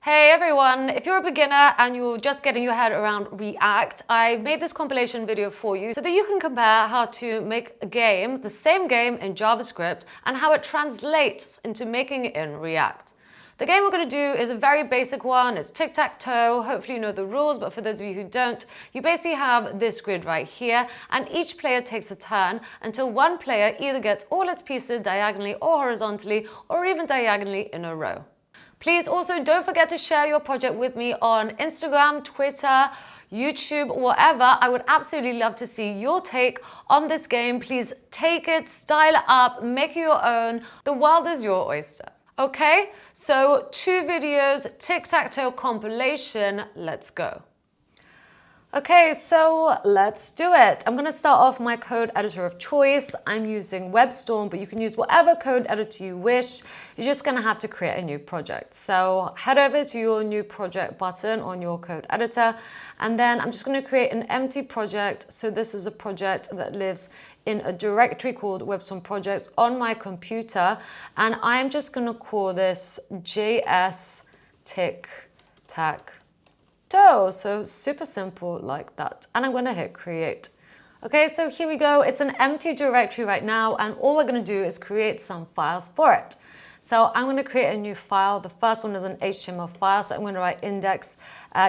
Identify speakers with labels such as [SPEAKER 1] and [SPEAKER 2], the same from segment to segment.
[SPEAKER 1] Hey everyone, if you're a beginner and you're just getting your head around React, I made this compilation video for you so that you can compare how to make a game, the same game in JavaScript, and how it translates into making it in React. The game we're going to do is a very basic one. It's tic-tac-toe. Hopefully you know the rules, but for those of you who don't, you basically have this grid right here, and each player takes a turn until one player either gets all its pieces diagonally or horizontally, or even diagonally in a row. Please also don't forget to share your project with me on Instagram, Twitter, YouTube, whatever. I would absolutely love to see your take on this game. Please take it, style it up, make it your own. The world is your oyster. Okay, so 2 videos, tic-tac-toe compilation, let's go. Okay, so let's do it. I'm going to start off my code editor of choice. I'm using WebStorm, but you can use whatever code editor you wish. You're just going to have to create a new project. So head over to your new project button on your code editor, and then I'm just going to create an empty project. So this is a project that lives in a directory called WebStorm projects on my computer, and I'm just going to call this JS tic-tac-toe. So super simple like that. And I'm going to hit create. Okay, so here we go. It's an empty directory right now, and all we're going to do is create some files for it. So I'm going to create a new file. The first one is an HTML file, so I'm going to write index.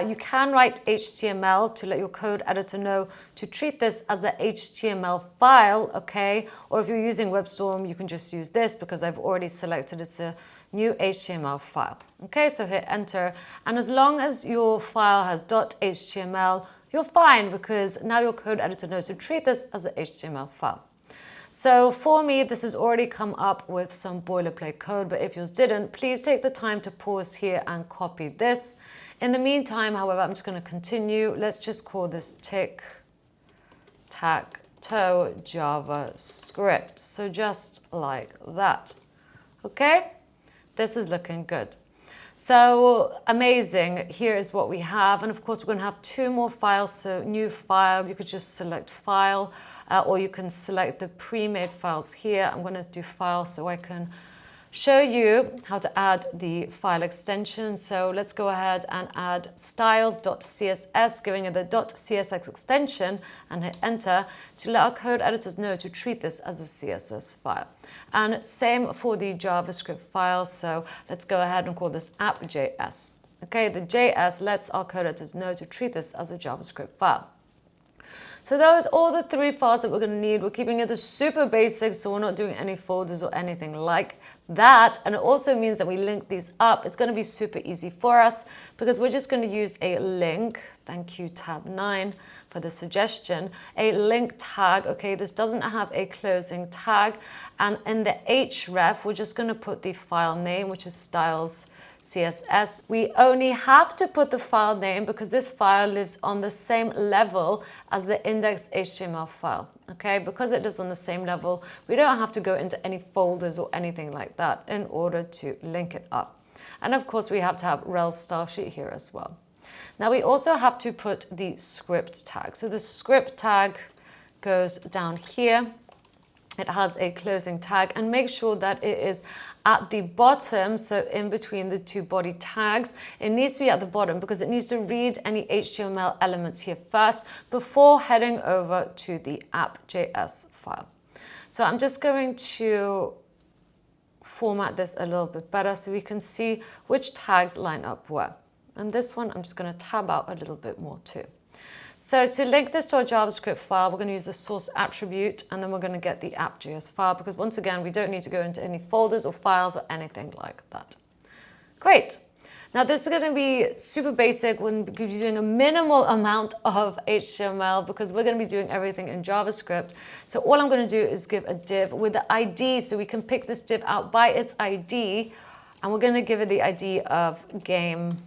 [SPEAKER 1] You can write HTML to let your code editor know to treat this as an HTML file, okay? Or if you're using WebStorm, you can just use this because I've already selected it's a new HTML file. Okay, so hit enter, and as long as your file has .html, you're fine because now your code editor knows to treat this as an HTML file. So for me, this has already come up with some boilerplate code, but if yours didn't, please take the time to pause here and copy this. In the meantime, however, I'm just going to continue. Let's just call this tic-tac-toe JavaScript. So just like that. Okay? This is looking good. So amazing. Here is what we have. And of course, we're going to have 2 more files. So new file, you could just select file, or you can select the pre-made files here. I'm going to do file so I can show you how to add the file extension. So let's go ahead and add styles.css, giving it the .css extension, and hit enter to let our code editors know to treat this as a CSS file. And same for the JavaScript file. So let's go ahead and call this app.js. Okay, the JS lets our code editors know to treat this as a JavaScript file. So those are all the 3 files that we're going to need. We're keeping it super basic, so we're not doing any folders or anything like that. And it also means that we link these up. It's going to be super easy for us because we're just going to use a link. Thank you, tab 9, for the suggestion. A link tag. Okay, this doesn't have a closing tag. And in the href, we're just going to put the file name, which is styles. CSS. We only have to put the file name because this file lives on the same level as the index.html file. Okay, because it lives on the same level, we don't have to go into any folders or anything like that in order to link it up. And of course, we have to have rel style sheet here as well. Now we also have to put the script tag. So the script tag goes down here. It has a closing tag, and make sure that it is at the bottom, so in between the 2 body tags. It needs to be at the bottom because it needs to read any HTML elements here first before heading over to the app.js file. So I'm just going to format this a little bit better so we can see which tags line up where. And this one, I'm just going to tab out a little bit more too. So to link this to our JavaScript file, we're going to use the source attribute, and then we're going to get the app.js file because once again, we don't need to go into any folders or files or anything like that. Great. Now this is going to be super basic. We're going to be doing a minimal amount of HTML because we're going to be doing everything in JavaScript. So all I'm going to do is give a div with the ID, so we can pick this div out by its ID, and we're going to give it the ID of game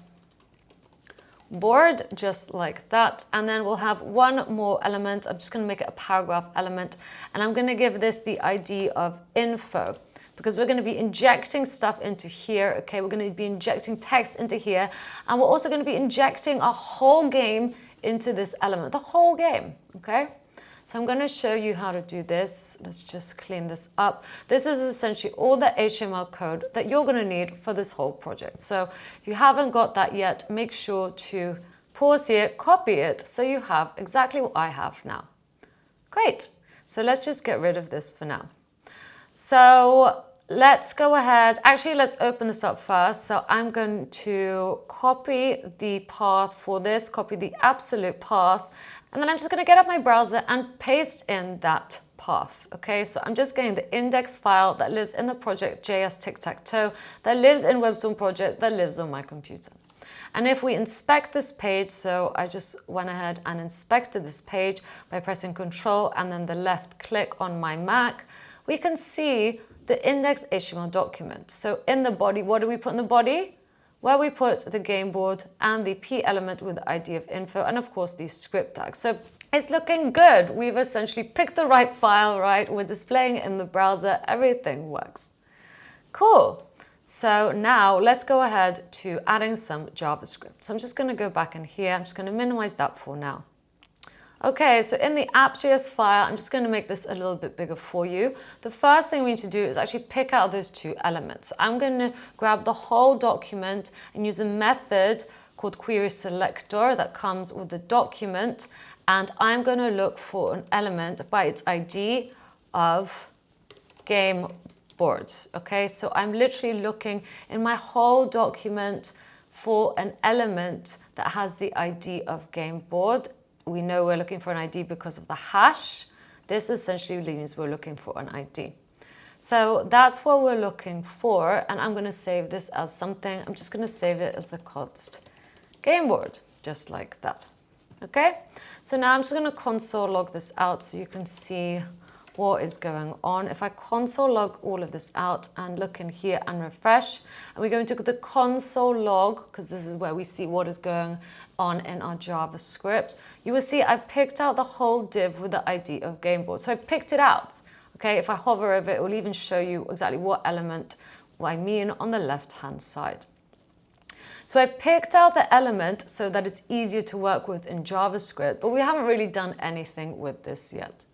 [SPEAKER 1] board, just like that. And then we'll have 1 more element. I'm just going to make it a paragraph element, and I'm going to give this the ID of info because we're going to be injecting stuff into here. Okay, we're going to be injecting text into here, and we're also going to be injecting a whole game into this element, the whole game. Okay, So I'm going to show you how to do this. Let's just clean this up. This is essentially all the HTML code that you're going to need for this whole project. So if you haven't got that yet, make sure to pause here, copy it, so you have exactly what I have now. Great. So let's just get rid of this for now. So let's go ahead. Actually, let's open this up first. So I'm going to copy the path for this, copy the absolute path, and then I'm just going to get up my browser and paste in that path. Okay, so I'm just getting the index file that lives in the project JS Tic-tac-toe, that lives in WebStorm project, that lives on my computer. And if we inspect this page, so I just went ahead and inspected this page by pressing Control and then the left click on my Mac, we can see the index HTML document. So in the body, what do we put in the body? Where we put the game board and the P element with the ID of info, and of course these script tags. So it's looking good. We've essentially picked the right file, right? We're displaying it in the browser. Everything works. Cool. So now let's go ahead to adding some JavaScript. So I'm just going to go back in here. I'm just going to minimize that for now. Okay, so in the app.js file, I'm just going to make this a little bit bigger for you. The first thing we need to do is actually pick out those two elements. So I'm going to grab the whole document and use a method called query selector that comes with the document. And I'm going to look for an element by its ID of game board. Okay, so I'm literally looking in my whole document for an element that has the ID of game board. We know we're looking for an ID because of the hash. This essentially means we're looking for an ID. So that's what we're looking for. And I'm going to save this as something. I'm just going to save it as the const game board, just like that. Okay. So now I'm just going to console log this out so you can see what is going on. If I console log all of this out and look in here and refresh, and we're going to the console log, because this is where we see what is going on in our JavaScript, you will see I picked out the whole div with the ID of game board. So I picked it out. Okay, if I hover over it, it will even show you exactly what element I mean on the left-hand side. So I picked out the element so that it's easier to work with in JavaScript, but we haven't really done anything with this yet.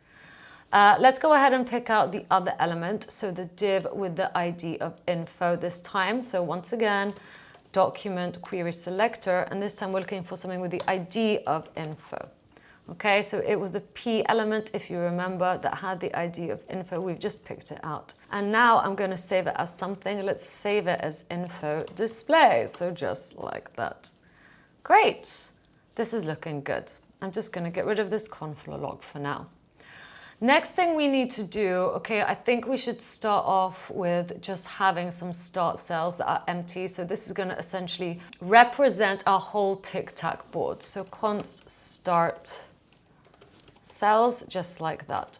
[SPEAKER 1] Let's go ahead and pick out the other element, so the div with the ID of info this time. So once again, document query selector, and this time we're looking for something with the ID of info. Okay, so it was the P element, if you remember, that had the ID of info. We've just picked it out. And now I'm going to save it as something. Let's save it as info display. So just like that. Great. This is looking good. I'm just going to get rid of this confl log for now. Next thing we need to do, okay, I think we should start off with just having some start cells that are empty. So this is going to essentially represent our whole tic-tac board. So const start cells, just like that.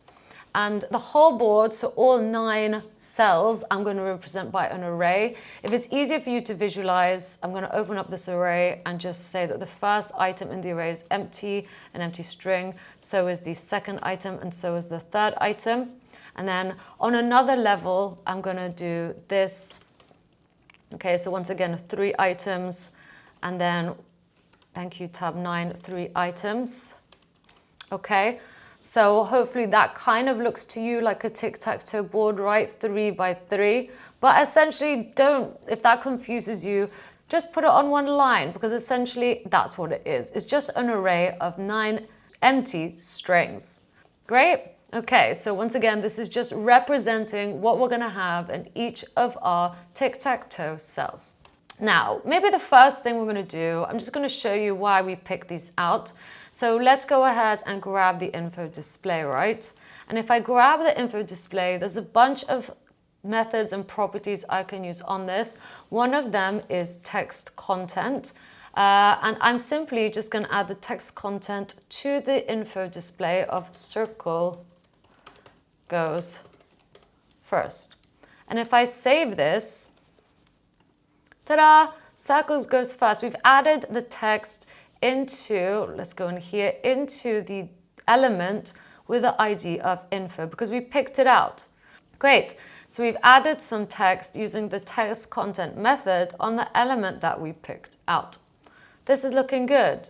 [SPEAKER 1] And the whole board, so all 9 cells, I'm going to represent by an array. If it's easier for you to visualize, I'm going to open up this array and just say that the first item in the array is empty, an empty string. So is the second item, and so is the third item. And then on another level, I'm going to do this. Okay, so once again, 3 items. And then, thank you, tab 9, 3 items. Okay. So hopefully that kind of looks to you like a tic-tac-toe board, right? 3 by 3. But essentially if that confuses you, just put it on one line, because essentially that's what it is. It's just an array of 9 empty strings. Great. Okay, so once again, this is just representing what we're going to have in each of our tic-tac-toe cells. Now, maybe the first thing we're going to do, I'm just going to show you why we picked these out. So let's go ahead and grab the info display, right? And if I grab the info display, there's a bunch of methods and properties I can use on this. One of them is text content. And I'm simply just going to add the text content to the info display of circle goes first. And if I save this, ta-da, circles goes first. We've added the text into, let's go in here, into the element with the ID of info because we picked it out. Great. So we've added some text using the text content method on the element that we picked out. This is looking good.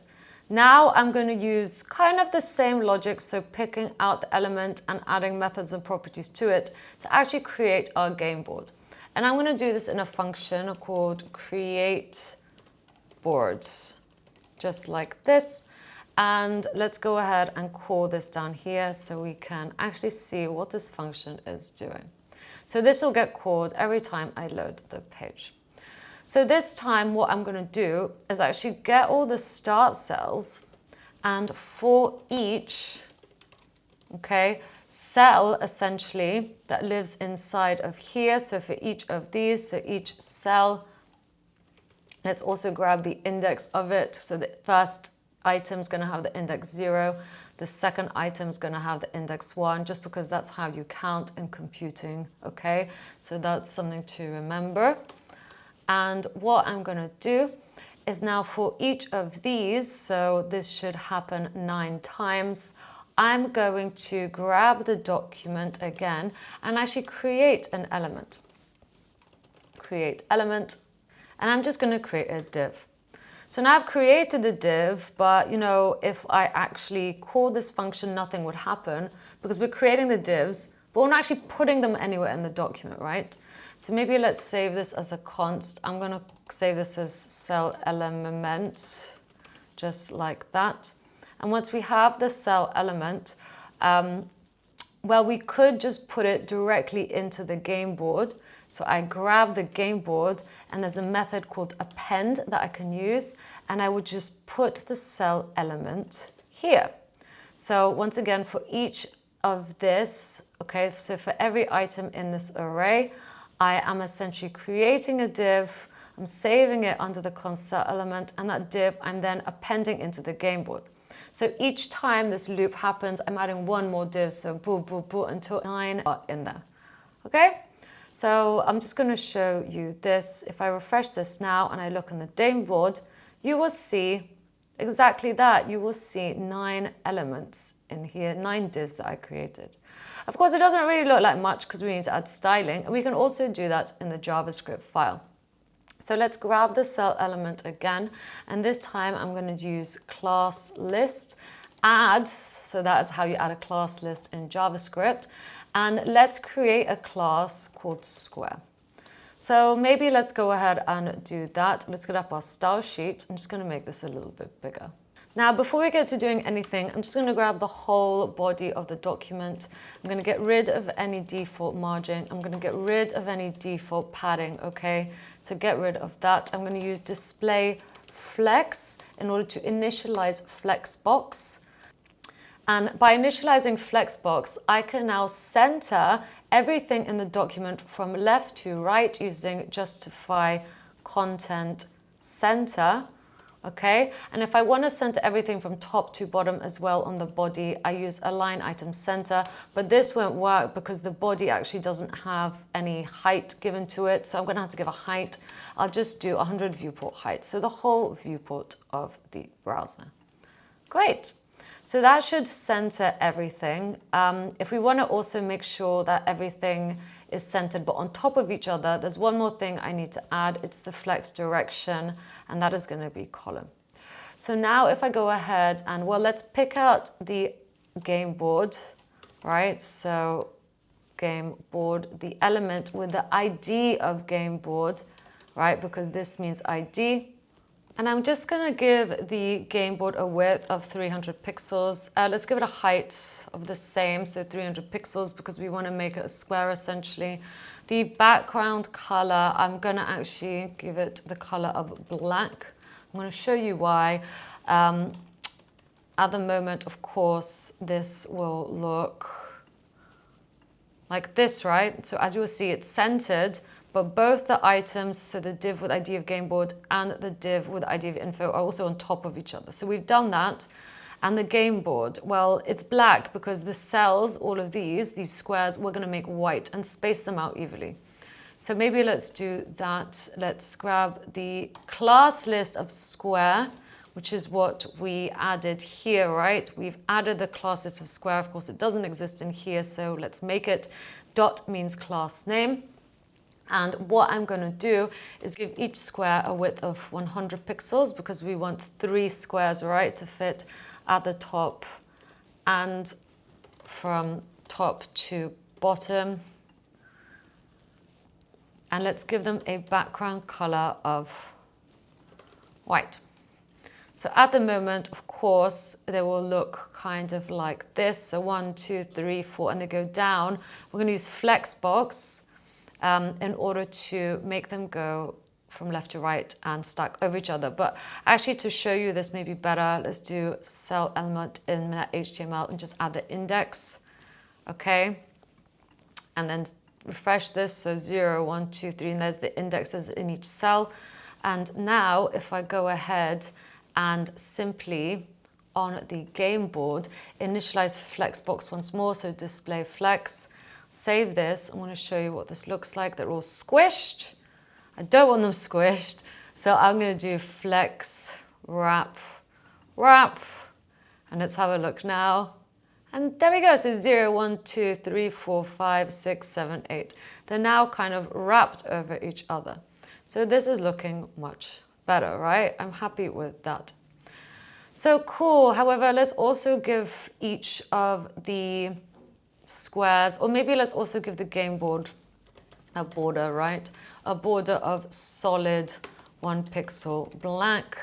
[SPEAKER 1] Now I'm going to use kind of the same logic, so picking out the element and adding methods and properties to it to actually create our game board. And I'm going to do this in a function called create board, just like this. And let's go ahead and call this down here so we can actually see what this function is doing. So this will get called every time I load the page. So this time what I'm going to do is actually get all the start cells, and for each, okay, cell essentially that lives inside of here, so for each of these, so each cell, let's also grab the index of it. So the first item is going to have the index 0. The second item is going to have the index 1, just because that's how you count in computing, okay? So that's something to remember. And what I'm going to do is now for each of these, so this should happen 9 times, I'm going to grab the document again and actually create an element. Create element, and I'm just going to create a div. So now I've created the div, but you know, if I actually call this function, nothing would happen because we're creating the divs, but we're not actually putting them anywhere in the document, right? So maybe let's save this as a const. I'm going to save this as cell element, just like that. And once we have the cell element, well, we could just put it directly into the game board. So I grab the game board and there's a method called append that I can use, and I would just put the cell element here. So once again, for each of this, okay, so for every item in this array, I am essentially creating a div, I'm saving it under the const cell element, and that div I'm then appending into the game board. So each time this loop happens, I'm adding one more div, so boo, boo, boo, until 9 are in there, okay? So I'm just going to show you this. If I refresh this now and I look in the game board, you will see exactly that. You will see 9 elements in here, 9 divs that I created. Of course, it doesn't really look like much because we need to add styling, and we can also do that in the JavaScript file. So let's grab the cell element again, and this time I'm going to use class list add. So that is how you add a class list in JavaScript. And let's create a class called square. So maybe let's go ahead and do that. Let's get up our style sheet. I'm just going to make this a little bit bigger. Now, before we get to doing anything, I'm just going to grab the whole body of the document. I'm going to get rid of any default margin. I'm going to get rid of any default padding, okay? So get rid of that. I'm going to use display flex in order to initialize flexbox. And by initializing flexbox, I can now center everything in the document from left to right using justify content center. Okay, and if I want to center everything from top to bottom as well on the body, I use align item center, but this won't work because the body actually doesn't have any height given to it. So I'm going to have to give a height. I'll just do 100 viewport height. So the whole viewport of the browser. Great. So that should center everything. If we want to also make sure that everything is centered but on top of each other, there's one more thing I need to add. It's the flex direction, and that is going to be column. So now if I go ahead and, well, let's pick out the game board, right? So game board, the element with the ID of game board, right? Because this means ID. And I'm just going to give the game board a width of 300 pixels. Let's give it a height of the same, so 300 pixels, because we want to make it a square essentially. The background color, I'm going to actually give it the color of black. I'm going to show you why. At the moment, of course, this will look like this, right? So as you will see, it's centered. But both the items, so the div with ID of game board and the div with ID of info, are also on top of each other. So we've done that. And the game board, well, it's black because the cells, all of these squares, we're going to make white and space them out evenly. So maybe let's do that. Let's grab the class list of square, which is what we added here, right? We've added the class list of square. Of course, it doesn't exist in here, so let's make it. Dot means class name. And what I'm going to do is give each square a width of 100 pixels because we want 3 squares, right, to fit at the top and from top to bottom. And let's give them a background color of white. So at the moment, of course, they will look kind of like this. So 1, 2, 3, 4, and they go down. We're going to use Flexbox in order to make them go from left to right and stack over each other. But actually, to show you this may be better, let's do cell element in HTML and just add the index. Okay. And then refresh this. So 0, 1, 2, 3, and there's the indexes in each cell. And now if I go ahead and simply on the game board, initialize Flexbox once more. So display flex, save this. I want to show you what this looks like. They're all squished. I don't want them squished. So I'm going to do flex, wrap, wrap. And let's have a look now. And there we go. So 0, 1, 2, 3, 4, 5, 6, 7, 8. They're now kind of wrapped over each other. So this is looking much better, right? I'm happy with that. So cool. However, let's also give each of the squares, or maybe let's also give the game board a border, right? A border of solid 1 pixel blank,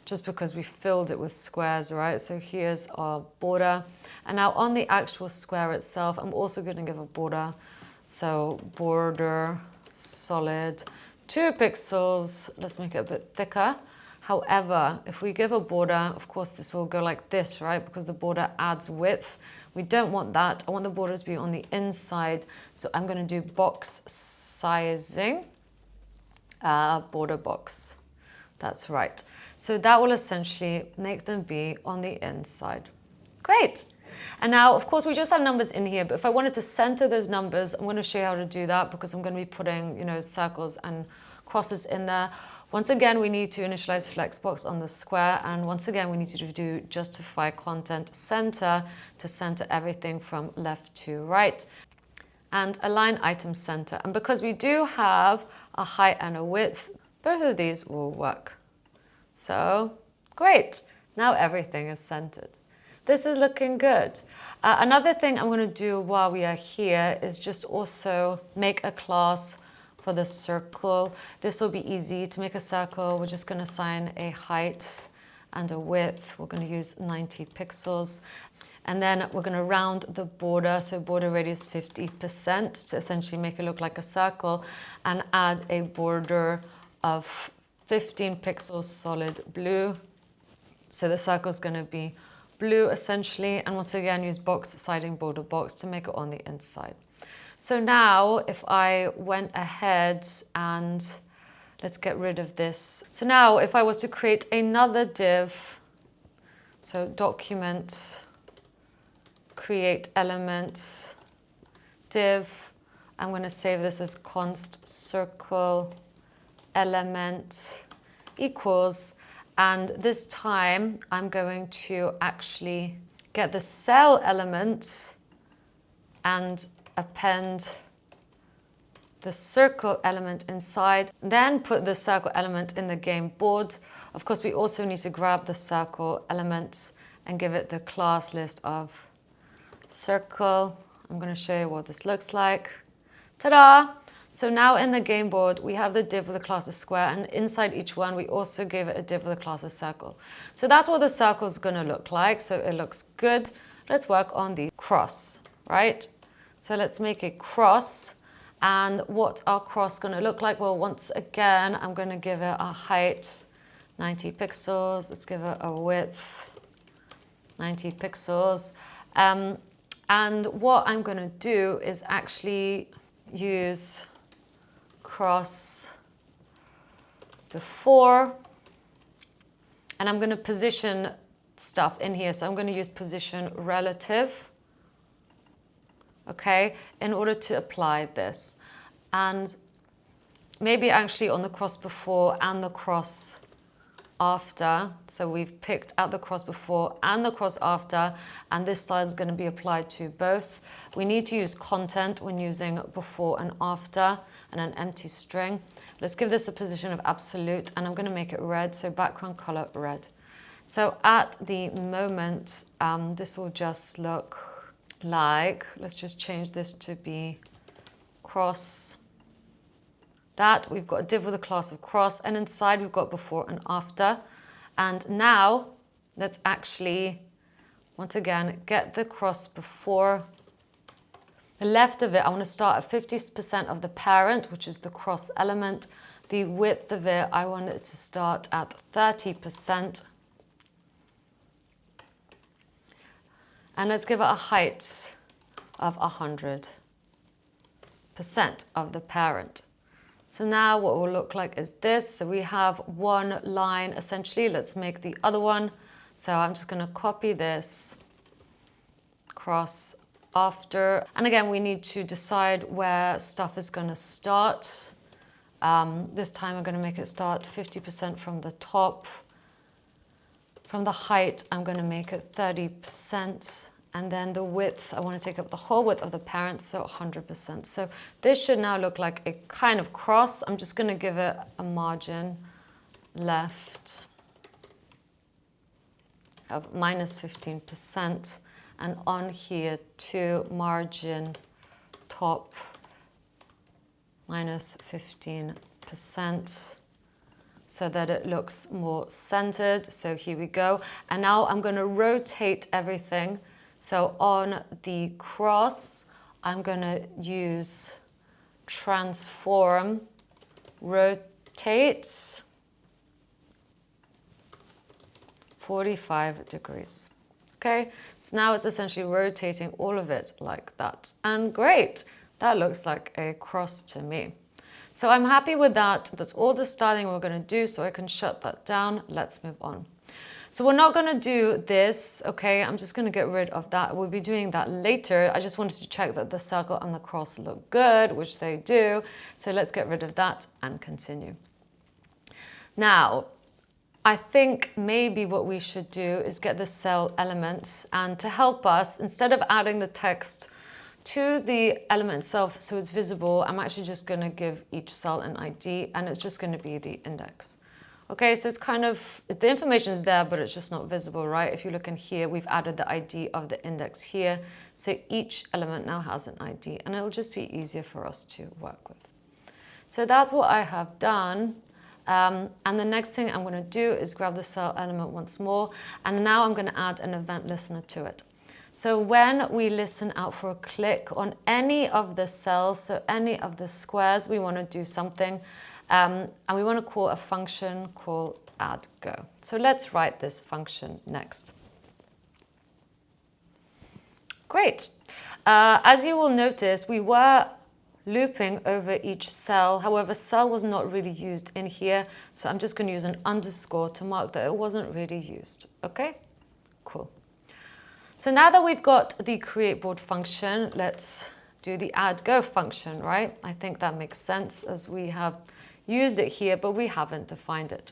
[SPEAKER 1] just because we filled it with squares, right? So here's our border. And now on the actual square itself, I'm also going to give a border. So border solid 2 pixels. Let's make it a bit thicker. However, if we give a border, of course, this will go like this, right? Because the border adds width. We don't want that. I want the border to be on the inside. So I'm going to do box sizing, border box. That's right. So that will essentially make them be on the inside. Great. And now, of course, we just have numbers in here, but if I wanted to center those numbers, I'm going to show you how to do that because I'm going to be putting, circles and crosses in there. Once again, we need to initialize Flexbox on the square. And once again, we need to do justify content center to center everything from left to right. And align item center. And because we do have a height and a width, both of these will work. So great. Now everything is centered. This is looking good. Another thing I'm going to do while we are here is just also make a class for the circle. This will be easy. To make a circle, we're just going to assign a height and a width. We're going to use 90 pixels. And then we're going to round the border. So border radius 50% to essentially make it look like a circle, and add a border of 15 pixels solid blue. So the circle is going to be blue essentially. And once again, use box siding border box to make it on the inside. So now if I went ahead and let's get rid of this. So now if I was to create another div, so document, create element, div, I'm going to save this as const circle element equals, and this time I'm going to actually get the cell element and append the circle element inside, then put the circle element in the game board. Of course, we also need to grab the circle element and give it the class list of circle. I'm going to show you what this looks like. Ta-da! So now in the game board, we have the div with the class of square, and inside each one, we also gave it a div with the class of circle. So that's what the circle is going to look like. So it looks good. Let's work on the cross, right? So let's make a cross. And what's our cross going to look like? Well, once again, I'm going to give it a height, 90 pixels. Let's give it a width, 90 pixels. And what I'm going to do is actually use cross before, and I'm going to position stuff in here. So I'm going to use position relative, okay, in order to apply this. And maybe actually on the cross before and the cross after. So we've picked out the cross before and the cross after, and this style is going to be applied to both. We need to use content when using before and after, and an empty string. Let's give this a position of absolute, and I'm going to make it red, so background color red. So at the moment, this will just look like, let's just change this to be cross. That we've got a div with a class of cross, and inside we've got before and after. And now let's actually, once again, get the cross before. The left of it, I want to start at 50% of the parent, which is the cross element. The width of it, I want it to start at 30%. And let's give it a height of 100% of the parent. So now what it will look like is this. So we have one line essentially. Let's make the other one. So I'm just going to copy this, cross after. And again, we need to decide where stuff is going to start. This time I'm going to make it start 50% from the top. From the height, I'm going to make it 30%. And then the width, I want to take up the whole width of the parent, so 100%. So this should now look like a kind of cross. I'm just going to give it a margin left of -15%. And on here to margin top -15%. So that it looks more centered. So here we go. And now I'm going to rotate everything. So on the cross, I'm going to use transform, rotate 45 degrees. Okay, so now it's essentially rotating all of it like that. And great, that looks like a cross to me. So I'm happy with that. That's all the styling we're going to do, so I can shut that down. Let's move on. So we're not going to do this, okay? I'm just going to get rid of that. We'll be doing that later. I just wanted to check that the circle and the cross look good, which they do. So let's get rid of that and continue. Now, I think maybe what we should do is get the cell element, and to help us, instead of adding the text to the element itself so it's visible, I'm actually just going to give each cell an ID, and it's just going to be the index. Okay, so it's kind of, the information is there, but it's just not visible, right? If you look in here, we've added the ID of the index here. So each element now has an ID, and it'll just be easier for us to work with. So that's what I have done. And the next thing I'm going to do is grab the cell element once more. And now I'm going to add an event listener to it. So when we listen out for a click on any of the cells, so any of the squares, we want to do something. And we want to call a function called add go. So let's write this function next. Great. As you will notice, we were looping over each cell. However, cell was not really used in here. So I'm just going to use an underscore to mark that it wasn't really used. Okay, cool. So now that we've got the create board function, let's do the add go function, right? I think that makes sense as we have used it here, but we haven't defined it.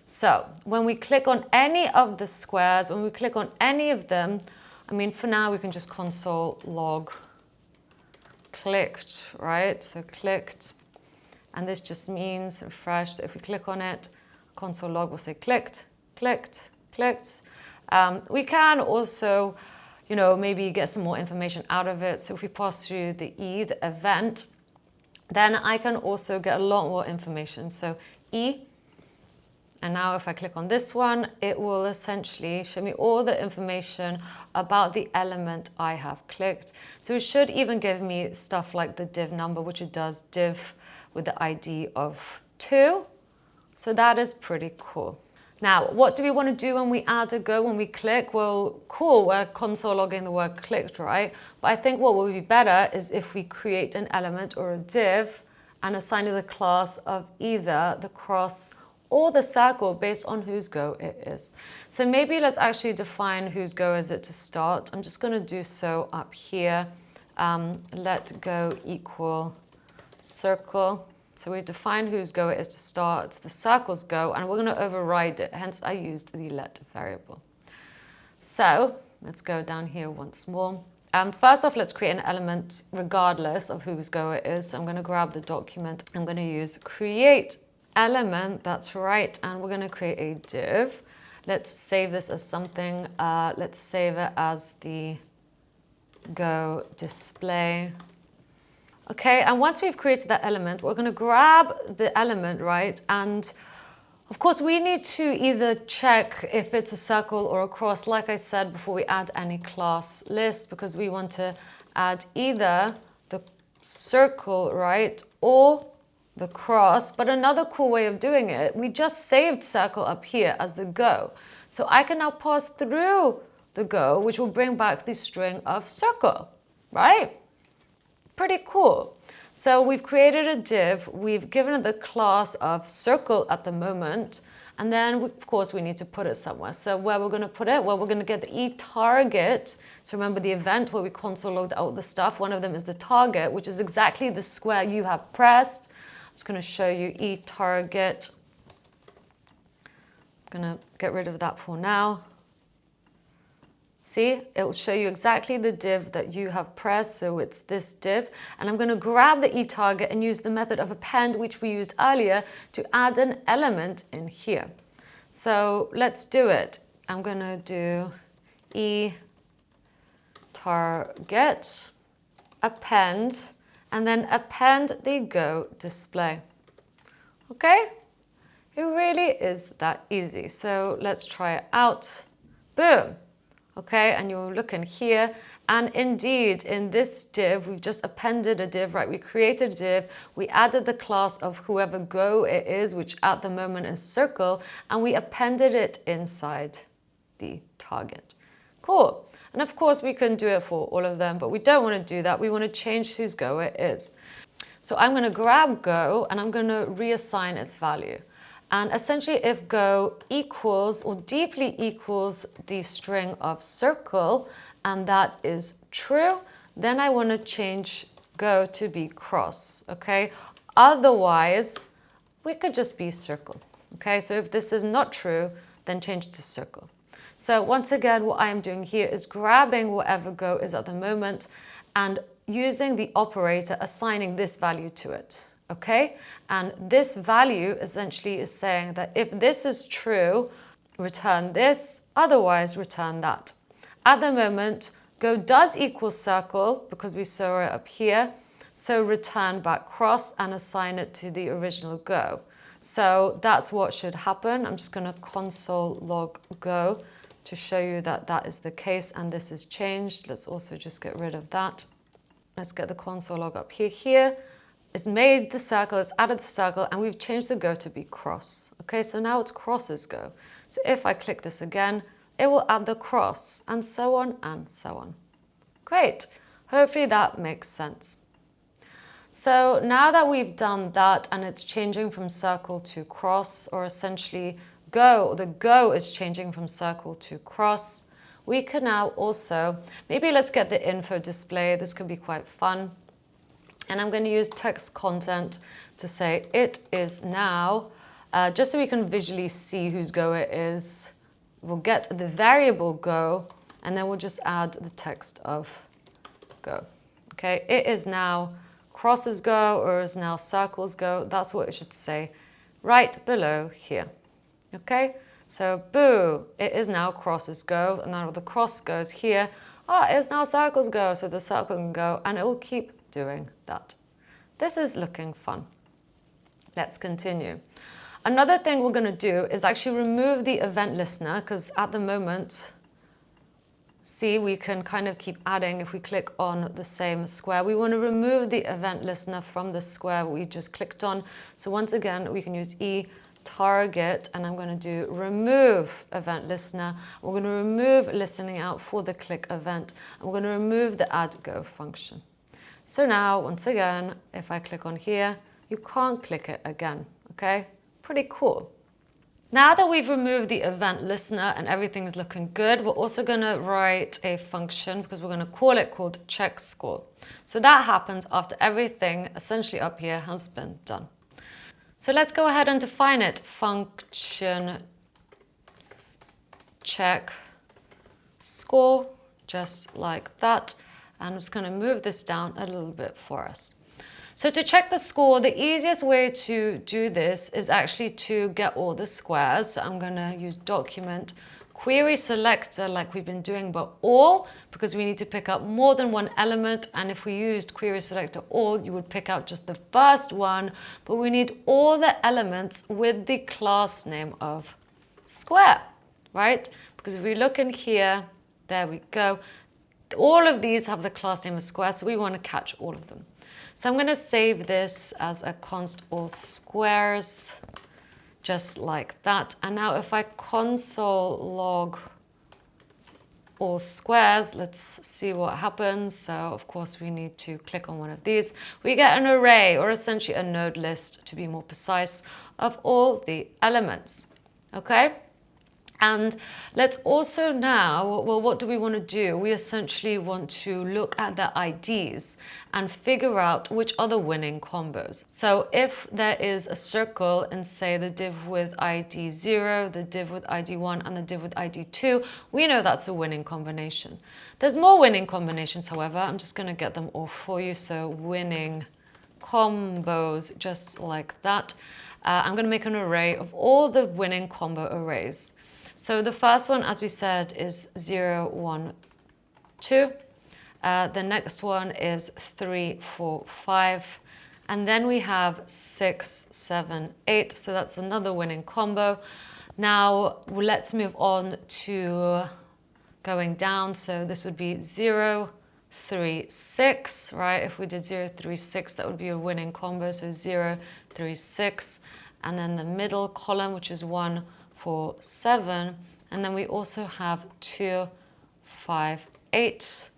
[SPEAKER 1] So when we click on any of the squares, when we click on any of them, I mean, for now, we can just console log clicked, right? So clicked, and this just means refresh. So if we click on it, console log will say clicked, clicked, clicked. We can also, you know, maybe get some more information out of it. So if we pass through the E, the event, then I can also get a lot more information. So E, and now if I click on this one, it will essentially show me all the information about the element I have clicked. So it should even give me stuff like the div number, which it does, div with the ID of 2. So that is pretty cool. Now, what do we want to do when we add a go, when we click? Well, cool, we're console logging the word clicked, right? But I think what would be better is if we create an element or a div and assign it the class of either the cross or the circle based on whose go it is. So maybe let's actually define whose go is it to start. I'm just going to do so up here. Let go equal circle. So we define whose go it is to start, it's the circle's go, and we're going to override it. Hence, I used the let variable. So let's go down here once more. First off, let's create an element regardless of whose go it is. So I'm going to grab the document. I'm going to use create element. That's right. And we're going to create a div. Let's save this as something. Let's save it as the go display. Okay, and once we've created that element, we're going to grab the element, right? And of course, we need to either check if it's a circle or a cross, like I said, before we add any class list, because we want to add either the circle, right, or the cross. But another cool way of doing it, we just saved circle up here as the go. So I can now pass through the go, which will bring back the string of circle, right? Pretty cool. So we've created a div, we've given it the class of circle at the moment, and then of course we need to put it somewhere. So where we're going to put it? Well, we're going to get the eTarget. So remember the event where we console logged out the stuff. One of them is the target, which is exactly the square you have pressed. I'm just going to show you eTarget. I'm going to get rid of that for now. See, it will show you exactly the div that you have pressed, so it's this div. And I'm going to grab the eTarget and use the method of append, which we used earlier, to add an element in here. So let's do it. I'm going to do eTarget, append, and then append the go display. Okay? It really is that easy. So let's try it out. Boom. Okay, and you'll look in here, and indeed in this div, we've just appended a div, right? We created a div, we added the class of whoever go it is, which at the moment is circle, and we appended it inside the target. Cool. And of course, we can do it for all of them, but we don't want to do that. We want to change whose go it is. So I'm going to grab go, and I'm going to reassign its value. And essentially, if go equals or deeply equals the string of circle, and that is true, then I want to change go to be cross, okay? Otherwise, we could just be circle, okay? So if this is not true, then change to circle. So once again, what I am doing here is grabbing whatever go is at the moment and using the operator, assigning this value to it. Okay, and this value essentially is saying that if this is true, return this, otherwise return that. At the moment, go does equal circle because we saw it up here, so return back cross and assign it to the original go. So that's what should happen. I'm just going to console log go to show you that that is the case and this is changed. Let's also just get rid of that. Let's get the console log up here. It's made the circle, it's added the circle, and we've changed the go to be cross. Okay, so now it's crosses go. So if I click this again, it will add the cross, and so on and so on. Great. Hopefully that makes sense. So now that we've done that and it's changing from circle to cross, or essentially the go is changing from circle to cross, we can now also, maybe let's get the info display. This could be quite fun. And I'm going to use text content to say it is now, just so we can visually see whose go it is. We'll get the variable go, and then we'll just add the text of go. Okay, it is now crosses go, or is now circles go. That's what it should say right below here. Okay, so boo, it is now crosses go, and now the cross goes here. It is now circles go, so the circle can go, and it will keep doing that. This is looking fun. Let's continue. Another thing we're going to do is actually remove the event listener, because at the moment, see, we can kind of keep adding if we click on the same square. We want to remove the event listener from the square we just clicked on. So once again, we can use eTarget, and I'm going to do remove event listener. We're going to remove listening out for the click event. And we're going to remove the add go function. So now, once again, if I click on here, you can't click it again, okay? Pretty cool. Now that we've removed the event listener and everything is looking good, we're also going to write a function, because we're going to call it, called check score. So that happens after everything essentially up here has been done. So let's go ahead and define it. Function check score, just like that. And I'm just going to move this down a little bit for us. So to check the score, the easiest way to do this is actually to get all the squares. So I'm going to use document query selector like we've been doing, but all, because we need to pick up more than one element. And if we used query selector all, you would pick out just the first one, but we need all the elements with the class name of square, right? Because if we look in here, there we go. All of these have the class name of square, so we want to catch all of them. So I'm going to save this as a const all squares, just like that. And now if I console log all squares, let's see what happens. So of course we need to click on one of these. We get an array, or essentially a node list to be more precise, of all the elements. Okay? And let's also now, well, what do we want to do? We essentially want to look at the IDs and figure out which are the winning combos. So if there is a circle in, say, the div with ID 0, the div with ID 1, and the div with ID 2, we know that's a winning combination. There's more winning combinations, however. I'm just going to get them all for you. So winning combos, just like that. I'm going to make an array of all the winning combo arrays. So the first one, as we said, is 0, 1, 2. The next one is 3, 4, 5. And then we have 6, 7, 8. So that's another winning combo. Now let's move on to going down. So this would be 0, 3, 6, right? If we did 0, 3, 6, that would be a winning combo. So 0, 3, 6. And then the middle column, which is 1, 4, 7, and then we also have 2, 5, 8,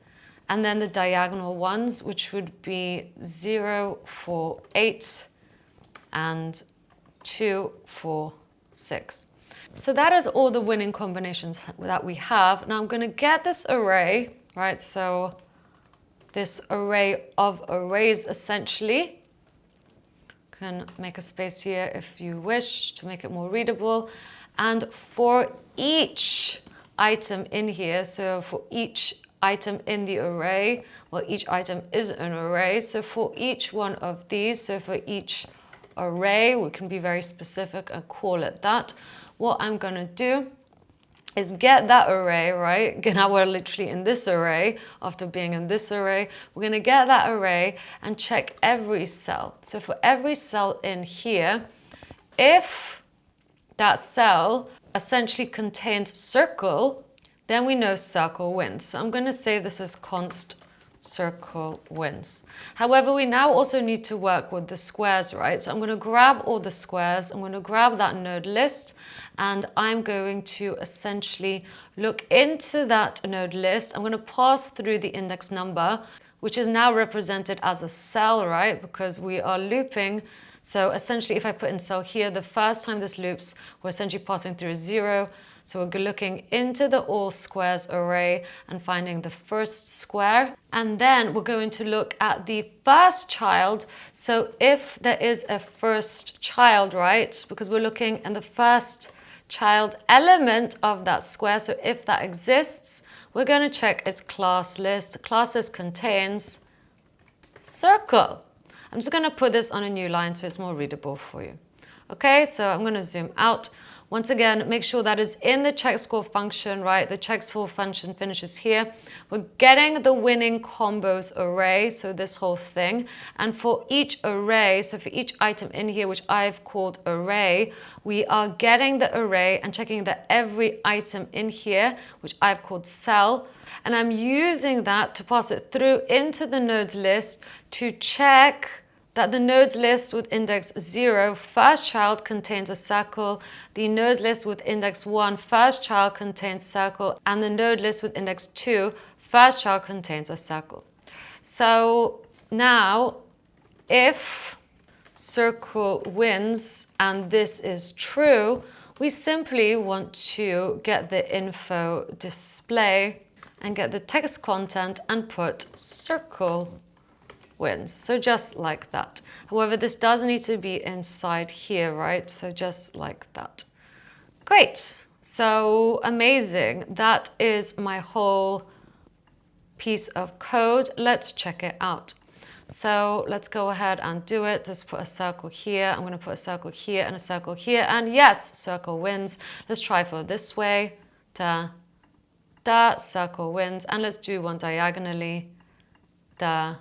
[SPEAKER 1] and then the diagonal ones, which would be 0, 4, 8, and 2, 4, 6. So that is all the winning combinations that we have. Now I'm going to get this array, right? So this array of arrays essentially. Can make a space here if you wish to make it more readable. And for each item in here, so for each item in the array, well, each item is an array. So for each one of these, so for each array, we can be very specific and call it that. What I'm going to do is get that array, right? Now we're literally in this array. After being in this array, we're going to get that array and check every cell. So for every cell in here, if that cell essentially contains circle, then we know circle wins. So I'm going to say this is const circle wins. However, we now also need to work with the squares, right? So I'm going to grab all the squares. I'm going to grab that node list, and I'm going to essentially look into that node list. I'm going to pass through the index number, which is now represented as a cell, right? Because we are looping. So essentially, if I put in cell here, the first time this loops, we're essentially passing through 0. So we're looking into the all squares array and finding the first square. And then we're going to look at the first child. So if there is a first child, right? Because we're looking in the first child element of that square. So if that exists, we're going to check its class list. Class list contains circle. I'm just going to put this on a new line so it's more readable for you. Okay, so I'm going to zoom out. Once again, make sure that is in the check score function, right? The check score function finishes here. We're getting the winning combos array, so this whole thing. And for each array, so for each item in here, which I've called array, we are getting the array and checking that every item in here, which I've called cell, and I'm using that to pass it through into the nodes list to check that the nodes list with index 0, first child, contains a circle. The nodes list with index 1, first child, contains circle. And the node list with index 2, first child, contains a circle. So now, if circle wins and this is true, we simply want to get the info display and get the text content and put circle wins. So just like that. However, this does need to be inside here, right? So just like that. Great. So amazing. That is my whole piece of code. Let's check it out. So let's go ahead and do it. Let's put a circle here. I'm going to put a circle here and a circle here. And yes, circle wins. Let's try for this way. Da, da, circle wins. And let's do one diagonally. Da,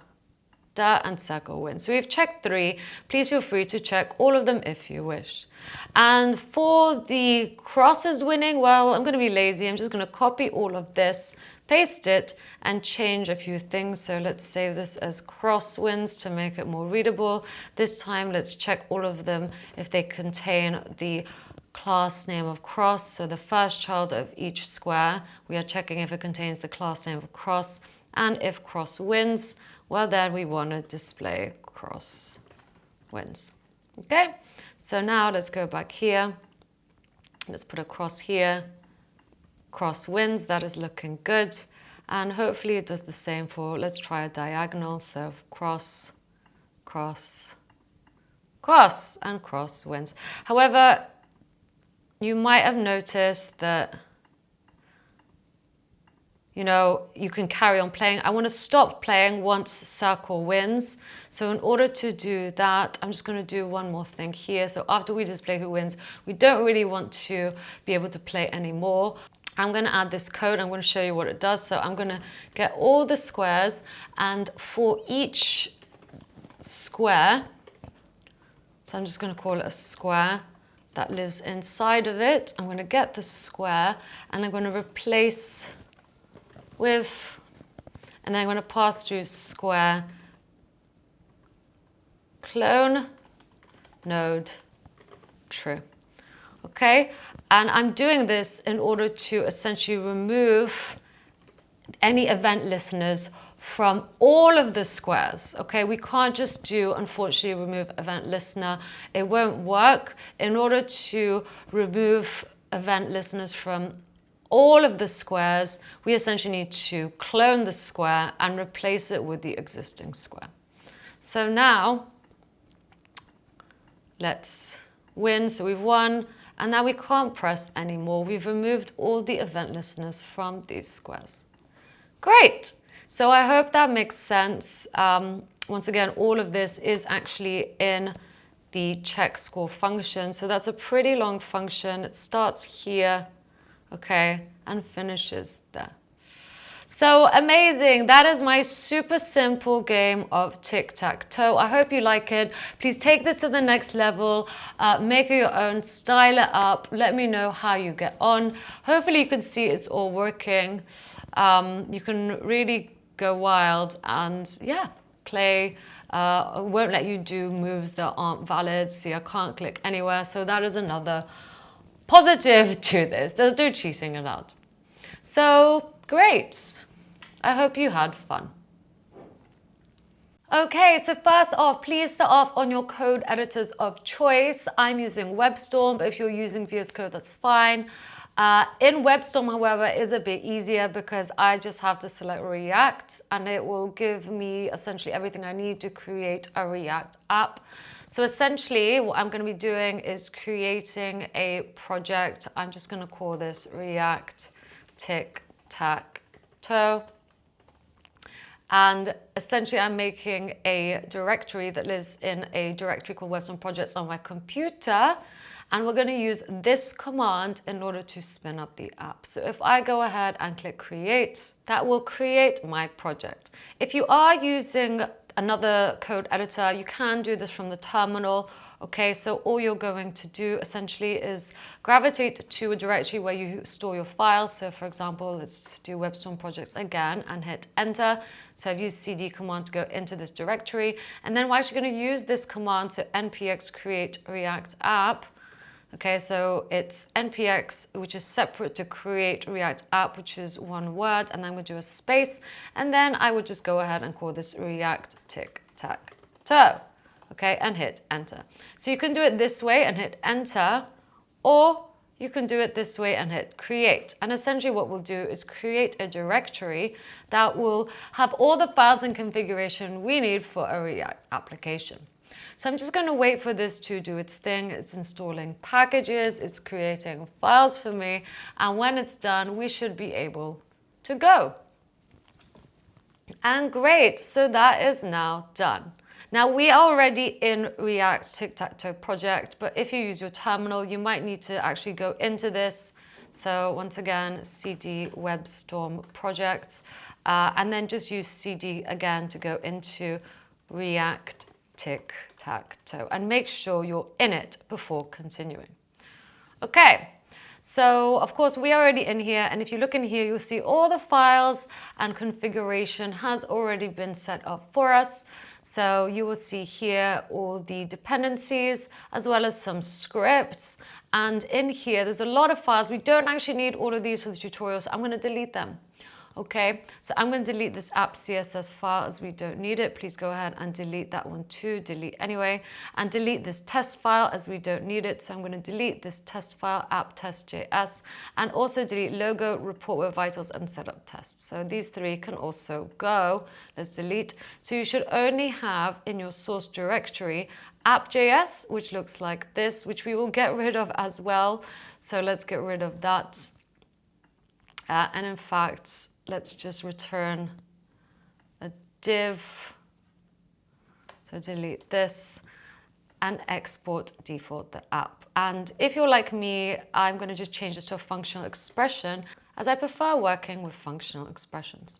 [SPEAKER 1] da, and circle wins. So we've checked 3. Please feel free to check all of them if you wish. And for the crosses winning, well, I'm going to be lazy. I'm just going to copy all of this, paste it, and change a few things. So let's save this as cross wins to make it more readable. This time, let's check all of them if they contain the class name of cross. So the first child of each square, we are checking if it contains the class name of cross. And if cross wins, well, then we want to display cross wins. Okay, so now let's go back here. Let's put a cross here. Cross wins, that is looking good. And hopefully it does the same for, let's try a diagonal. So cross, cross, cross, and cross wins. However, you might have noticed that, you know, you can carry on playing. I want to stop playing once circle wins. So in order to do that, I'm just going to do one more thing here. So after we display who wins, we don't really want to be able to play anymore. I'm going to add this code. I'm going to show you what it does. So I'm going to get all the squares, and for each square, so I'm just going to call it a square that lives inside of it. I'm going to get the square and I'm going to replace with, and then I'm going to pass through square clone node true. Okay, and I'm doing this in order to essentially remove any event listeners from all of the squares. Okay, we can't just do, unfortunately, remove event listener. It won't work. In order to remove event listeners from all of the squares, we essentially need to clone the square and replace it with the existing square. So now let's win. So we've won. And now we can't press anymore. We've removed all the event listeners from these squares. Great. So I hope that makes sense. Once again, all of this is actually in the check score function. So that's a pretty long function. It starts here, okay, and finishes there. So amazing. That is my super simple game of tic-tac-toe. I hope you like it. Please take this to the next level. Make it your own, style it up. Let me know how you get on. Hopefully you can see it's all working. You can really go wild and yeah, play. It won't let you do moves that aren't valid. See, I can't click anywhere. So that is another positive to this. There's no cheating allowed. So great. I hope you had fun. Okay, so first off, please start off on your code editors of choice. I'm using WebStorm, but if you're using VS Code, that's fine. In WebStorm, however, is a bit easier because I just have to select React and it will give me essentially everything I need to create a React app. So essentially what I'm going to be doing is creating a project. I'm just going to call this React Tic-tac-toe. And essentially I'm making a directory that lives in a directory called WebStorm projects on my computer. And we're going to use this command in order to spin up the app. So if I go ahead and click create, that will create my project. If you are using another code editor, you can do this from the terminal. Okay, so all you're going to do essentially is gravitate to a directory where you store your files. So for example, let's do WebStorm projects again and hit enter. So I've used cd command to go into this directory. And then we're actually going to use this command to npx create React app. Okay, so it's npx, which is separate to create React app, which is one word, and then we'll do a space. And then I would just go ahead and call this React Tic-tac-toe. Okay, and hit enter. So you can do it this way and hit enter, or you can do it this way and hit create. And essentially what we'll do is create a directory that will have all the files and configuration we need for a React application. So I'm just going to wait for this to do its thing. It's installing packages, it's creating files for me, and when it's done, we should be able to go. And great, so that is now done. Now we are already in React Tic-tac-toe project, but if you use your terminal, you might need to actually go into this. So once again, cd WebStorm projects, and then just use cd again to go into React Tic-tac-toe and make sure you're in it before continuing. Okay. So of course we are already in here, and if you look in here, you'll see all the files and configuration has already been set up for us. So you will see here all the dependencies as well as some scripts. And in here, there's a lot of files. We don't actually need all of these for the tutorial, so I'm going to delete them. Okay, so I'm going to delete this app CSS file as we don't need it. Please go ahead and delete that one too. Delete anyway. And delete this test file as we don't need it. So I'm going to delete this test file, app test.js, and also delete logo, report web vitals, and setup test. So these three can also go. Let's delete. So you should only have in your source directory app.js, which looks like this, which we will get rid of as well. So let's get rid of that. And in fact, let's just return a div. So delete this and export default the app. And if you're like me, I'm going to just change this to a functional expression as I prefer working with functional expressions.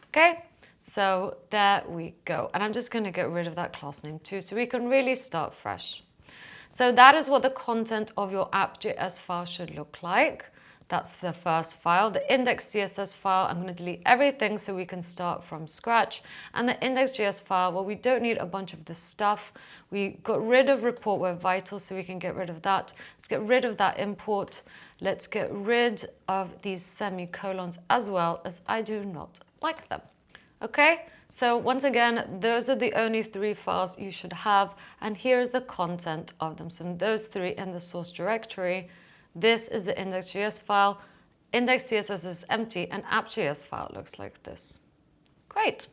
[SPEAKER 1] Okay, so there we go. And I'm just going to get rid of that class name too, so we can really start fresh. So that is what the content of your app.js file should look like. That's the first file. The index.css file, I'm going to delete everything so we can start from scratch. And the index.js file, well, we don't need a bunch of this stuff. We got rid of report web vitals, so we can get rid of that. Let's get rid of that import. Let's get rid of these semicolons as well, as I do not like them. Okay, so once again, those are the only three files you should have. And here's the content of them. So those three in the source directory. This is the index.js file, index.css is empty, and app.js file looks like this. Great.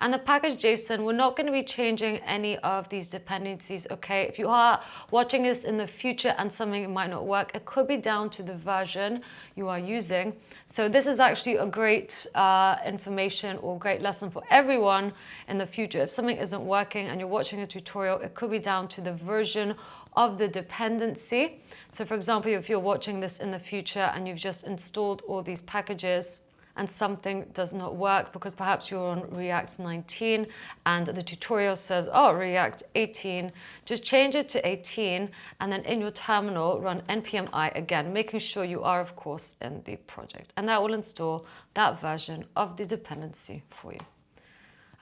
[SPEAKER 1] And the package.json, we're not going to be changing any of these dependencies, okay? If you are watching this in the future and something might not work, it could be down to the version you are using. So this is actually a great information or great lesson for everyone in the future. If something isn't working and you're watching a tutorial, it could be down to the version of the dependency. So for example, if you're watching this in the future and you've just installed all these packages and something does not work because perhaps you're on React 19 and the tutorial says, oh, React 18, just change it to 18 and then in your terminal run npm i again, making sure you are of course in the project, and that will install that version of the dependency for you.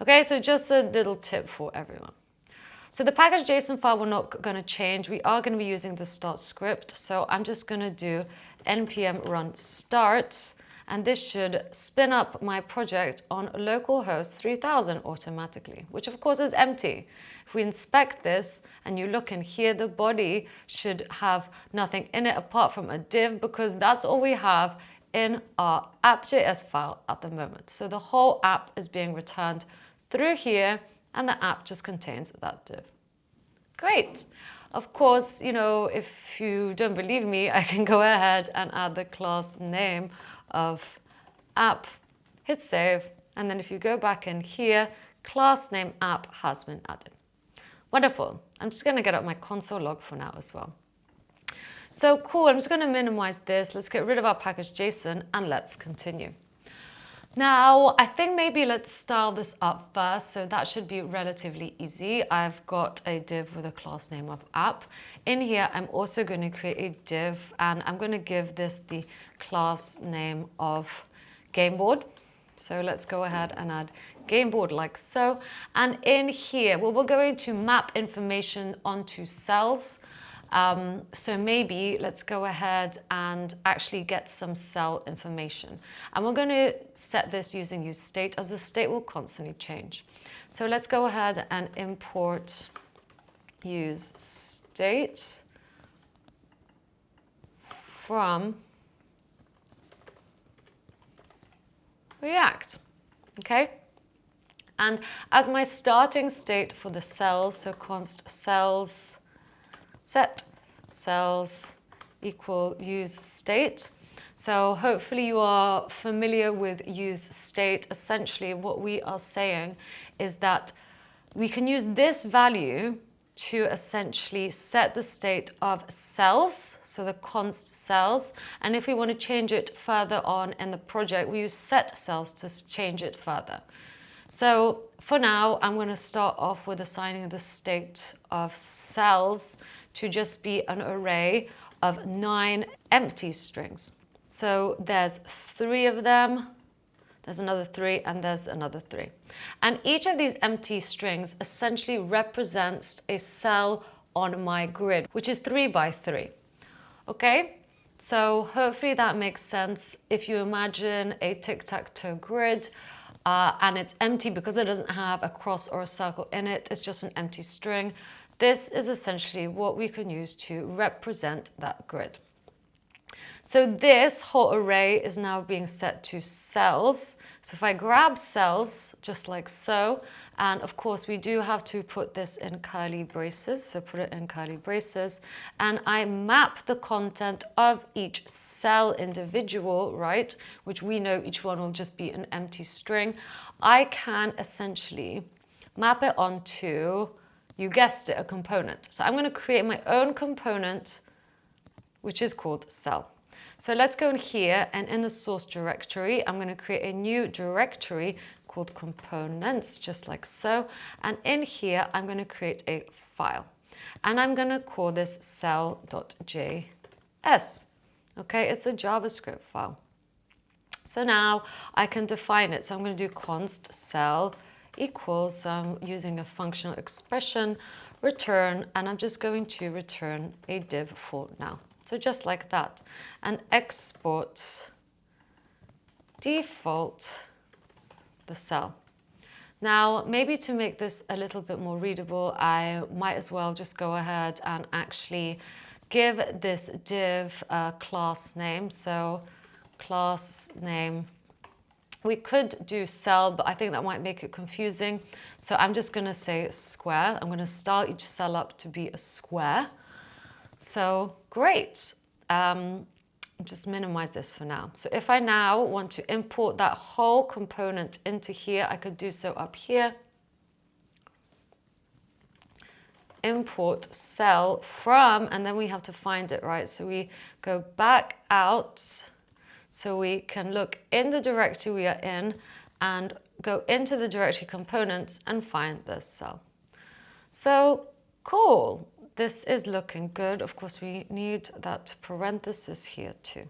[SPEAKER 1] Okay, so just a little tip for everyone. So the package.json file we're not going to change. We are going to be using the start script. So I'm just going to do npm run start, and this should spin up my project on localhost 3000 automatically, which of course is empty. If we inspect this and you look in here, the body should have nothing in it apart from a div, because that's all we have in our app.js file at the moment. So the whole app is being returned through here, and the app just contains that div. Great. Of course, you know, if you don't believe me, I can go ahead and add the class name of app, hit save, and then if you go back in here, class name app has been added. Wonderful. I'm just going to get up my console log for now as well. So cool, I'm just going to minimize this. Let's get rid of our package.json and let's continue. Now, I think maybe let's style this up first, so that should be relatively easy. I've got a div with a class name of app. In here, I'm also going to create a div, and I'm going to give this the class name of gameboard. So let's go ahead and add gameboard like so. And in here, well, we're going to map information onto cells. So maybe let's go ahead and actually get some cell information. And we're going to set this using useState, as the state will constantly change. So let's go ahead and import useState from React. Okay. And as my starting state for the cells, so const cells set cells equal use state. So hopefully you are familiar with use state. Essentially, what we are saying is that we can use this value to essentially set the state of cells, so the const cells. And if we want to change it further on in the project, we use set cells to change it further. So for now, I'm going to start off with assigning the state of cells to just be an array of 9 empty strings. So there's 3 of them. There's another 3, and there's another 3. And each of these empty strings essentially represents a cell on my grid, which is 3 by 3. Okay? So hopefully that makes sense. If you imagine a tic-tac-toe grid, and it's empty because it doesn't have a cross or a circle in it, it's just an empty string. This is essentially what we can use to represent that grid. So this whole array is now being set to cells. So if I grab cells, just like so, and of course we do have to put this in curly braces, so put it in curly braces, and I map the content of each cell individual, right, which we know each one will just be an empty string. I can essentially map it onto, you guessed it, a component. So I'm going to create my own component, which is called cell. So let's go in here, and in the source directory, I'm going to create a new directory called components, just like so. And in here, I'm going to create a file. And I'm going to call this cell.js. Okay, it's a JavaScript file. So now I can define it. So I'm going to do const cell equals, so I'm using a functional expression, return, and I'm just going to return a div for now. So just like that, and export default the cell. Now, maybe to make this a little bit more readable, I might as well just go ahead and actually give this div a class name. So class name, we could do cell, but I think that might make it confusing. So I'm just going to say square. I'm going to style each cell up to be a square. So great. Just minimize this for now. So if I now want to import that whole component into here, I could do so up here. Import cell from, and then we have to find it, right? So we go back out, so we can look in the directory we are in and go into the directory components and find this cell. So cool. This is looking good. Of course, we need that parenthesis here too.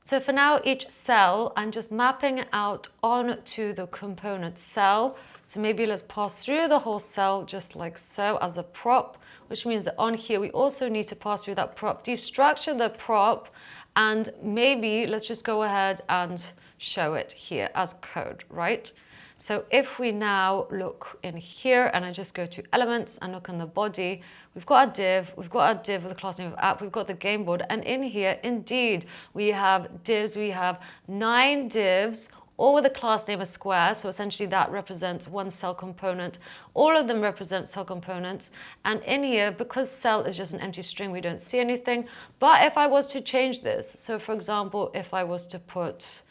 [SPEAKER 1] So for now, each cell, I'm just mapping it out onto the component cell. So maybe let's pass through the whole cell just like so as a prop, which means that on here, we also need to pass through that prop, destructure the prop, and maybe let's just go ahead and show it here as code, right? So if we now look in here and I just go to elements and look in the body, we've got a div with the class name of app, we've got the game board, and in here, indeed, we have divs, we have 9 divs, all with the class name of square, so essentially that represents one cell component. All of them represent cell components, and in here, because cell is just an empty string, we don't see anything. But if I was to change this, so for example, if I was to put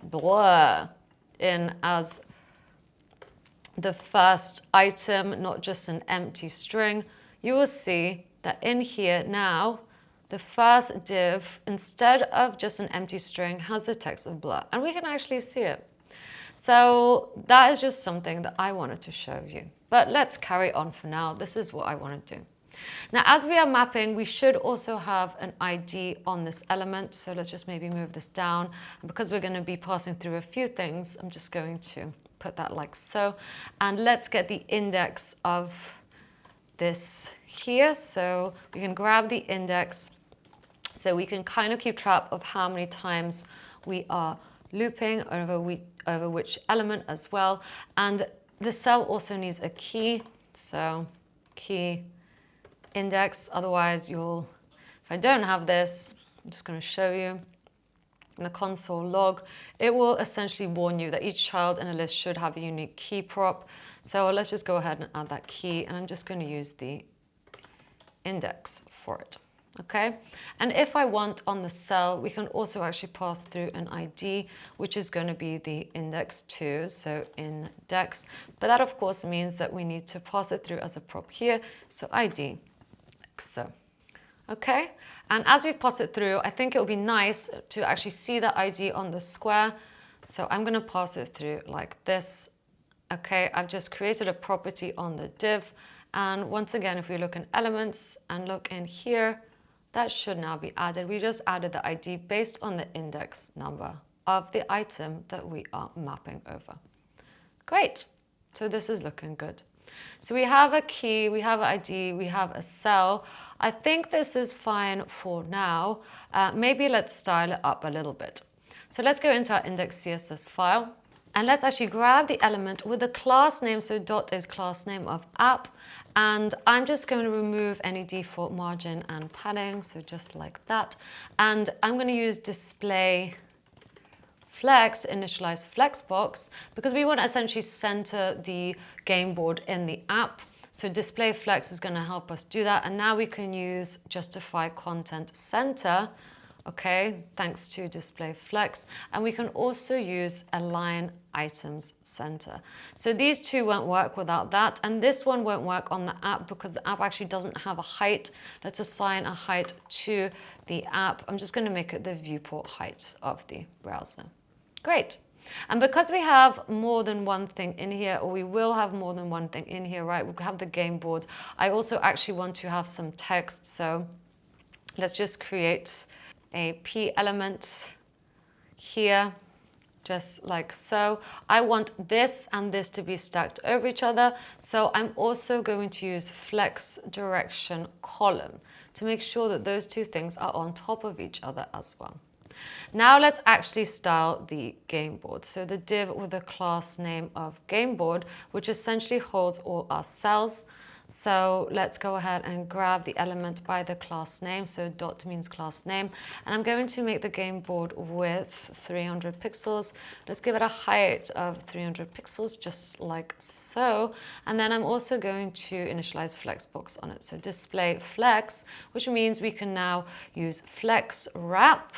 [SPEAKER 1] blur in as the first item, not just an empty string, you will see that in here now, the first div, instead of just an empty string, has the text of blur, and we can actually see it. So that is just something that I wanted to show you. But let's carry on for now. This is what I want to do. Now, as we are mapping, we should also have an ID on this element. So let's just maybe move this down. And because we're going to be passing through a few things, I'm just going to put that like so. And let's get the index of this here. So we can grab the index so we can kind of keep track of how many times we are looping over which element as well. And the cell also needs a key. So key index, otherwise if I don't have this, I'm just going to show you in the console log, it will essentially warn you that each child in a list should have a unique key prop. So let's just go ahead and add that key, and I'm just going to use the index for it. okay? And if I want on the cell, we can also actually pass through an ID, which is going to be the index 2, so index. But that, of course, means that we need to pass it through as a prop here, so ID, so. Okay, and as we pass it through, I think it would be nice to actually see the ID on the square. So I'm going to pass it through like this. Okay, I've just created a property on the div. And once again, if we look in elements and look in here, that should now be added. We just added the ID based on the index number of the item that we are mapping over. Great, so this is looking good. So we have a key, we have an ID, we have a cell. I think this is fine for now. Maybe let's style it up a little bit. So let's go into our index CSS file and let's actually grab the element with the class name. So dot is class name of app. And I'm just going to remove any default margin and padding. So just like that. And I'm going to use display flex, initialize flexbox, because we want to essentially center the game board in the app. So display flex is going to help us do that. And now we can use justify content center, okay, thanks to display flex. And we can also use align items center. So these two won't work without that. And this one won't work on the app because the app actually doesn't have a height. Let's assign a height to the app. I'm just going to make it the viewport height of the browser. Great. And because we have more than one thing in here, or we will have more than one thing in here, right? We have the game board. I also actually want to have some text. So let's just create a P element here, just like so. I want this and this to be stacked over each other. So I'm also going to use flex direction column to make sure that those two things are on top of each other as well. Now let's actually style the game board. So the div with the class name of game board, which essentially holds all our cells. So let's go ahead and grab the element by the class name. So dot means class name. And I'm going to make the game board width 300 pixels. Let's give it a height of 300 pixels, just like so. And then I'm also going to initialize flexbox on it. So display flex, which means we can now use flex wrap.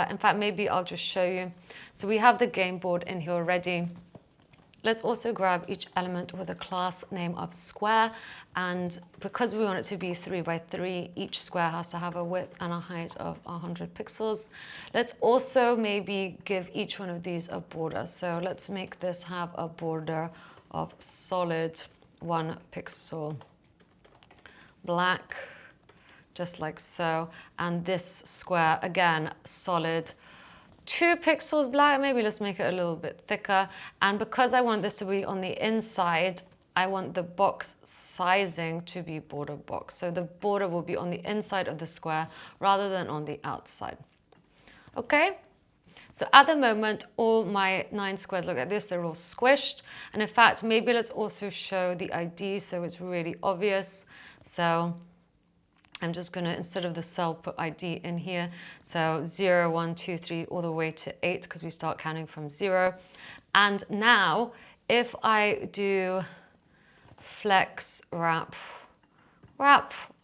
[SPEAKER 1] In fact, maybe I'll just show you. So we have the game board in here already. Let's also grab each element with a class name of square. And because we want it to be 3 by 3, each square has to have a width and a height of 100 pixels. Let's also maybe give each one of these a border. So let's make this have a border of solid 1 pixel black. Just like so. And this square, again, solid 2 pixels black. Maybe let's make it a little bit thicker. And because I want this to be on the inside, I want the box sizing to be border box. So the border will be on the inside of the square rather than on the outside. Okay? So at the moment, all my 9 squares look like this. They're all squished. And in fact, maybe let's also show the ID so it's really obvious. So I'm just going to, instead of the cell, put ID in here. So 0, 1, 2, 3, all the way to 8, because we start counting from 0. And now, if I do flex wrap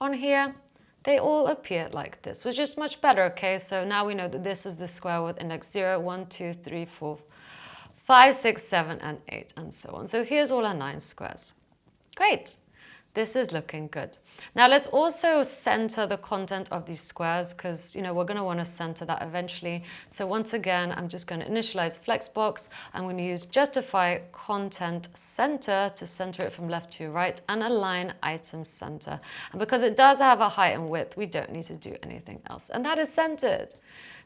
[SPEAKER 1] on here, they all appear like this, which is much better, okay? So now we know that this is the square with index 0, 1, 2, 3, 4, 5, 6, 7, and 8, and so on. So here's all our 9 squares. Great. This is looking good. Now let's also center the content of these squares because, you know, we're going to want to center that eventually. So once again, I'm just going to initialize flexbox. I'm going to use justify content center to center it from left to right and align item center. And because it does have a height and width, we don't need to do anything else. And that is centered.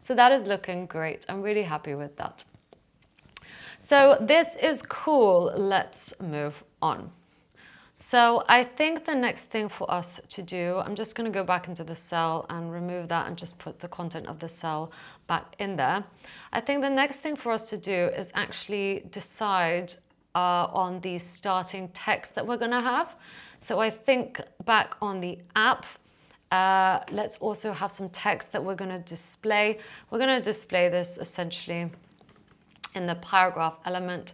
[SPEAKER 1] So that is looking great. I'm really happy with that. So this is cool. Let's move on. So I think the next thing for us to do, I'm just going to go back into the cell and remove that and just put the content of the cell back in there. I think the next thing for us to do is actually decide on the starting text that we're going to have. So I think back on the app, let's also have some text that we're going to display. We're going to display this essentially in the paragraph element.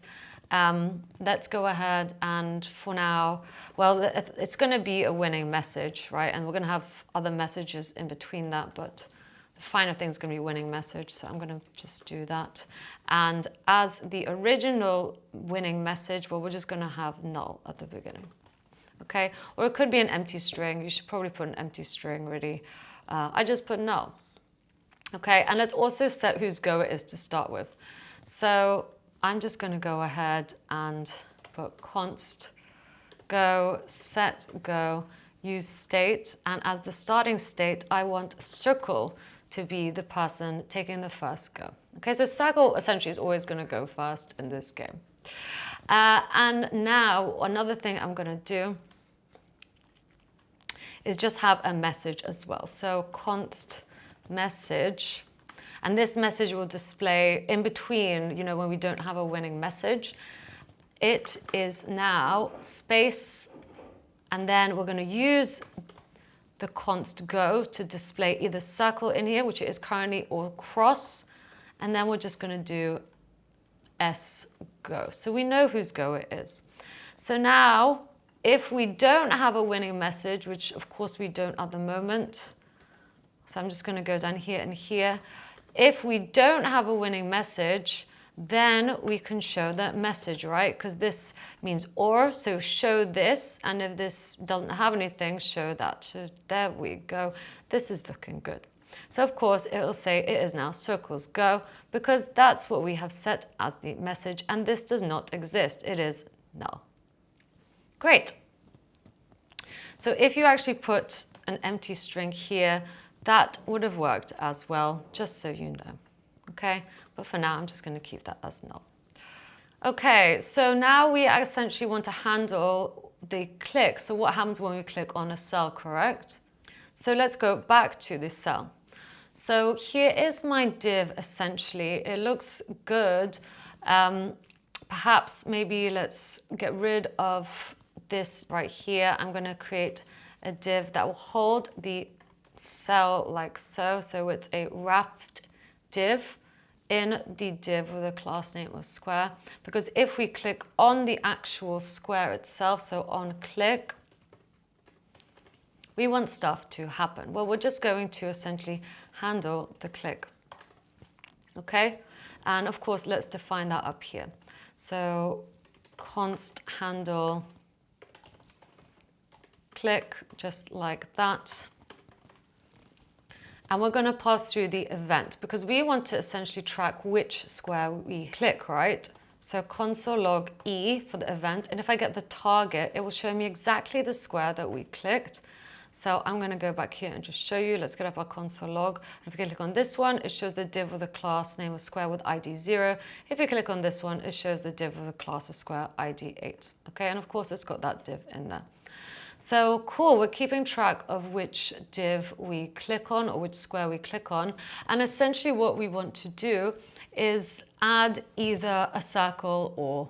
[SPEAKER 1] Let's go ahead and for now, well, it's going to be a winning message, right? And we're going to have other messages in between that, but the final thing is going to be winning message. So I'm going to just do that. And as the original winning message, well, we're just going to have null at the beginning. Okay, or it could be an empty string. You should probably put an empty string really. I just put null. Okay, and let's also set whose go it is to start with. So I'm just going to go ahead and put const go, set go, use state, and as the starting state, I want circle to be the person taking the first go. Okay, so circle essentially is always going to go first in this game. And now another thing I'm going to do is just have a message as well. So const message, and this message will display in between, you know, when we don't have a winning message. It is now space, and then we're going to use the const go to display either circle in here, which it is currently, or cross, and then we're just going to do s go. So we know whose go it is. So now, if we don't have a winning message, which of course we don't at the moment, so I'm just going to go down here and here. If we don't have a winning message, then we can show that message, right? Because this means or, so show this, and if this doesn't have anything, show that. So there we go. This is looking good. So of course it will say it is now circles go, because that's what we have set as the message, and this does not exist. It is null. Great. So if you actually put an empty string here, that would have worked as well, just so you know. Okay, but for now, I'm just going to keep that as null. Okay, so now we essentially want to handle the click. So what happens when we click on a cell, correct? So let's go back to the cell. So here is my div, essentially. It looks good. Perhaps maybe let's get rid of this right here. I'm going to create a div that will hold the cell like so. So it's a wrapped div in the div with a class name of square. Because if we click on the actual square itself, so on click, we want stuff to happen. Well, we're just going to essentially handle the click. Okay? And of course, let's define that up here. So const handle click, just like that. And we're going to pass through the event because we want to essentially track which square we click, right? So console log E for the event. And if I get the target, it will show me exactly the square that we clicked. So I'm going to go back here and just show you. Let's get up our console log. If we click on this one, it shows the div with a class name of square with ID 0. If we click on this one, it shows the div with a class of square ID 8. Okay, and of course it's got that div in there. So cool, we're keeping track of which div we click on or which square we click on. And essentially what we want to do is add either a circle or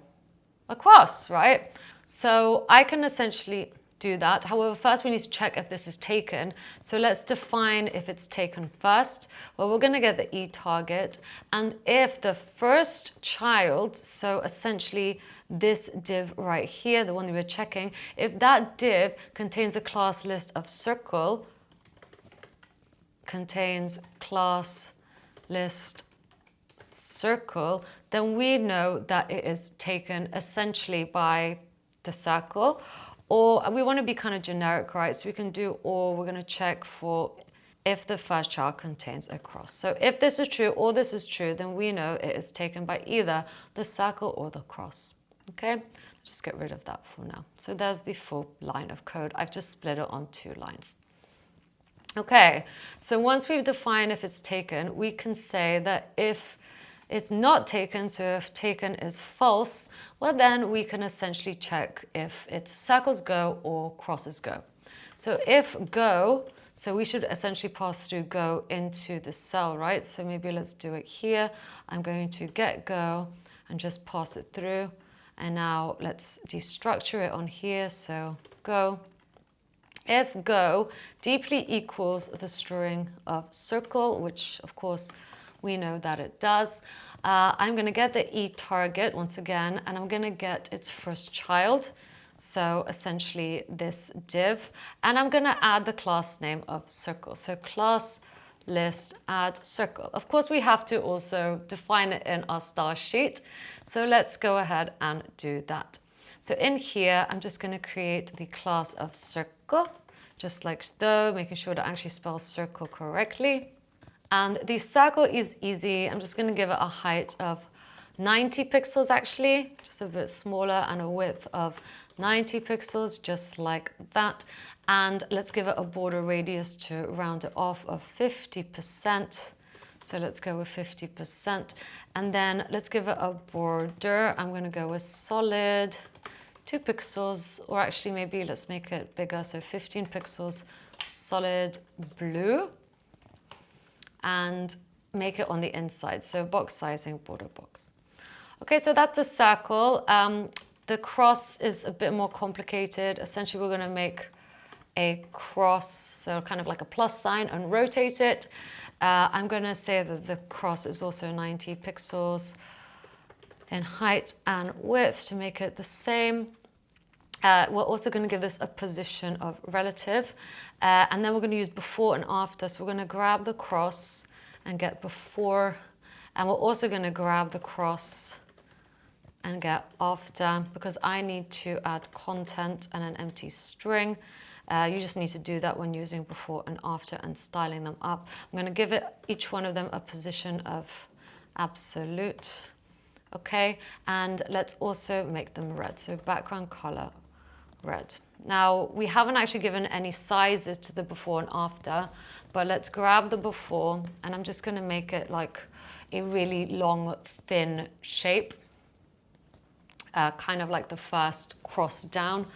[SPEAKER 1] a cross, right? So I can essentially do that. However, first we need to check if this is taken. So let's define if it's taken first. Well, we're going to get the E target. And if the first child, so essentially this div right here, the one that we're checking, if that div contains the class list of circle, contains class list circle, then we know that it is taken essentially by the circle. Or we want to be kind of generic, right? So we can do, or we're going to check for if the first child contains a cross. So if this is true or this is true, then we know it is taken by either the circle or the cross. Okay, just get rid of that for now. So there's the full line of code. I've just split it on 2 lines. Okay, so once we've defined if it's taken, we can say that if it's not taken, so if taken is false, well then we can essentially check if it's circles go or crosses go. So if go, so we should essentially pass through go into the cell, right? So maybe let's do it here. I'm going to get go and just pass it through. And now let's destructure it on here, so go. If go deeply equals the string of circle, which of course we know that it does. I'm going to get the e target once again, and I'm going to get its first child. So essentially this div, and I'm going to add the class name of circle. So class list add circle. Of course, we have to also define it in our style sheet. So let's go ahead and do that. So in here, I'm just going to create the class of circle, just like so, making sure to actually spell circle correctly. And the circle is easy. I'm just going to give it a height of 90 pixels actually, just a bit smaller, and a width of 90 pixels, just like that. And let's give it a border radius to round it off of 50%. So let's go with 50%. And then let's give it a border. I'm going to go with solid 2 pixels, or actually maybe let's make it bigger. So 15 pixels, solid blue, and make it on the inside. So box sizing, border box. Okay, so that's the circle. The cross is a bit more complicated. Essentially, we're going to make a cross, so kind of like a plus sign, and rotate it. I'm going to say that the cross is also 90 pixels in height and width to make it the same. We're also going to give this a position of relative, and then we're going to use before and after. So we're going to grab the cross and get before, and we're also going to grab the cross and get after, because I need to add content and an empty string. You just need to do that when using before and after and styling them up. I'm going to give it each one of them a position of absolute. Okay, and let's also make them red. So background color red. Now we haven't actually given any sizes to the before and after, but let's grab the before, and I'm just going to make it like a really long, thin shape. Kind of like the first cross down.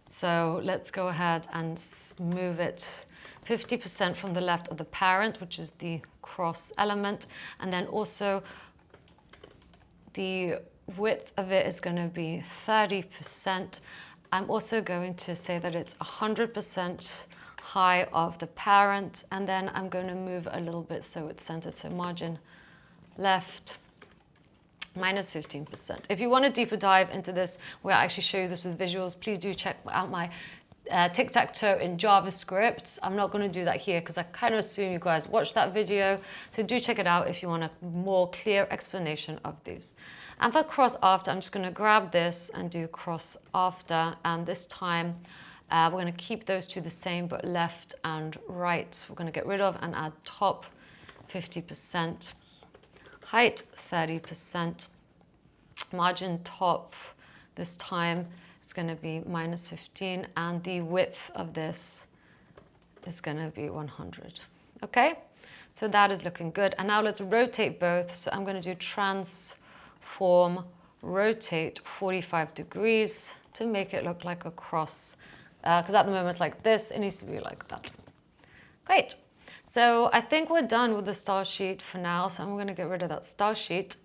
[SPEAKER 1] So let's go ahead and move it 50% from the left of the parent, which is the cross element. And then also the width of it is going to be 30%. I'm also going to say that it's 100% high of the parent. And then I'm going to move a little bit so it's centered. So margin left, minus 15%. If you want a deeper dive into this, where I actually show you this with visuals, please do check out my tic-tac-toe in JavaScript. I'm not going to do that here because I kind of assume you guys watched that video. So do check it out if you want a more clear explanation of these. And for cross after, I'm just going to grab this and do cross after. And this time, we're going to keep those two the same, but left and right, we're going to get rid of and add top 50%. Height 30%, margin top this time is going to be minus 15, and the width of this is going to be 100. Okay, so that is looking good. And now let's rotate both. So I'm going to do transform rotate 45 degrees to make it look like a cross, because at the moment it's like this, it needs to be like that. Great. So I think we're done with the style sheet for now. So I'm going to get rid of that style sheet.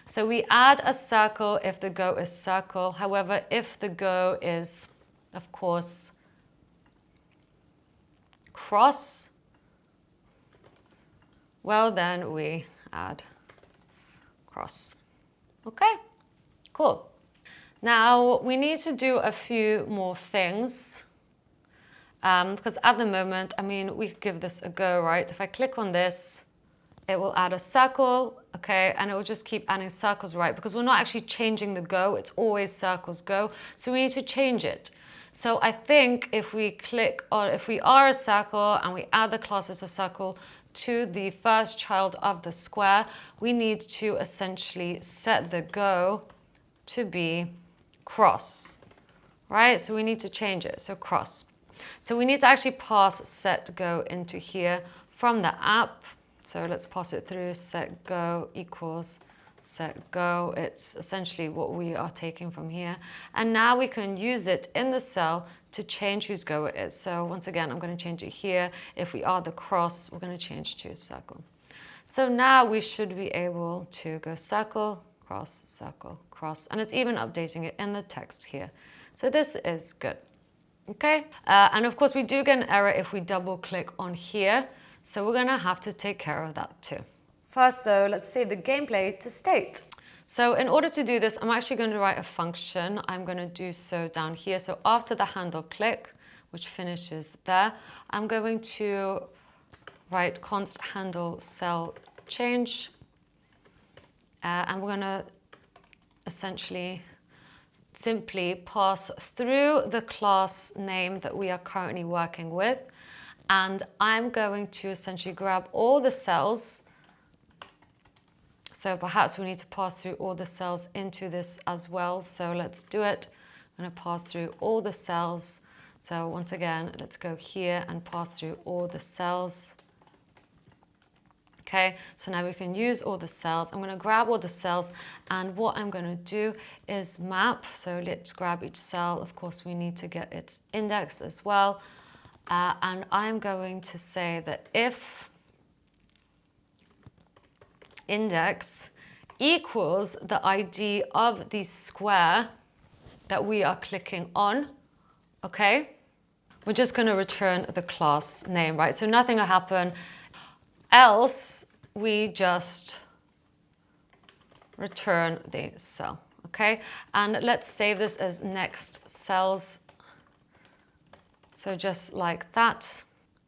[SPEAKER 1] So we add a circle if the go is circle. However, if the go is, of course, cross, well, then we add cross. Okay, cool. Now we need to do a few more things. Because at the moment, I mean, we could give this a go, right? If I click on this, it will add a circle, okay? And it will just keep adding circles, right? Because we're not actually changing the go, it's always circles go. So we need to change it. So I think if we click on, if we are a circle and we add the class as a circle to the first child of the square, we need to essentially set the go to be cross, right? So we need to change it, so cross. So we need to actually pass set go into here from the app. So let's pass it through set go equals set go. It's essentially what we are taking from here. And now we can use it in the cell to change whose go it is. So once again, I'm going to change it here. If we are the cross, we're going to change to circle. So now we should be able to go circle, cross, and it's even updating it in the text here. So this is good. Okay, and of course we do get an error if we double click on here. So we're going to have to take care of that too. First though, let's save the gameplay to state. So in order to do this, I'm actually going to write a function. I'm going to do so down here. So after the handle click, which finishes there, I'm going to write const handle cell change. And we're going to essentially simply pass through the class name that we are currently working with. And I'm going to essentially grab all the cells. So perhaps we need to pass through all the cells into this as well. So let's do it. I'm going to pass through all the cells. So once again, let's go here and pass through all the cells. Okay, so now we can use all the cells. I'm going to grab all the cells, and what I'm going to do is map. So let's grab each cell. Of course, we need to get its index as well. And I'm going to say that if index equals the ID of the square that we are clicking on, okay, we're just going to return the class name, right? So nothing will happen. Else, we just return the cell, okay? And let's save this as next cells. So just like that.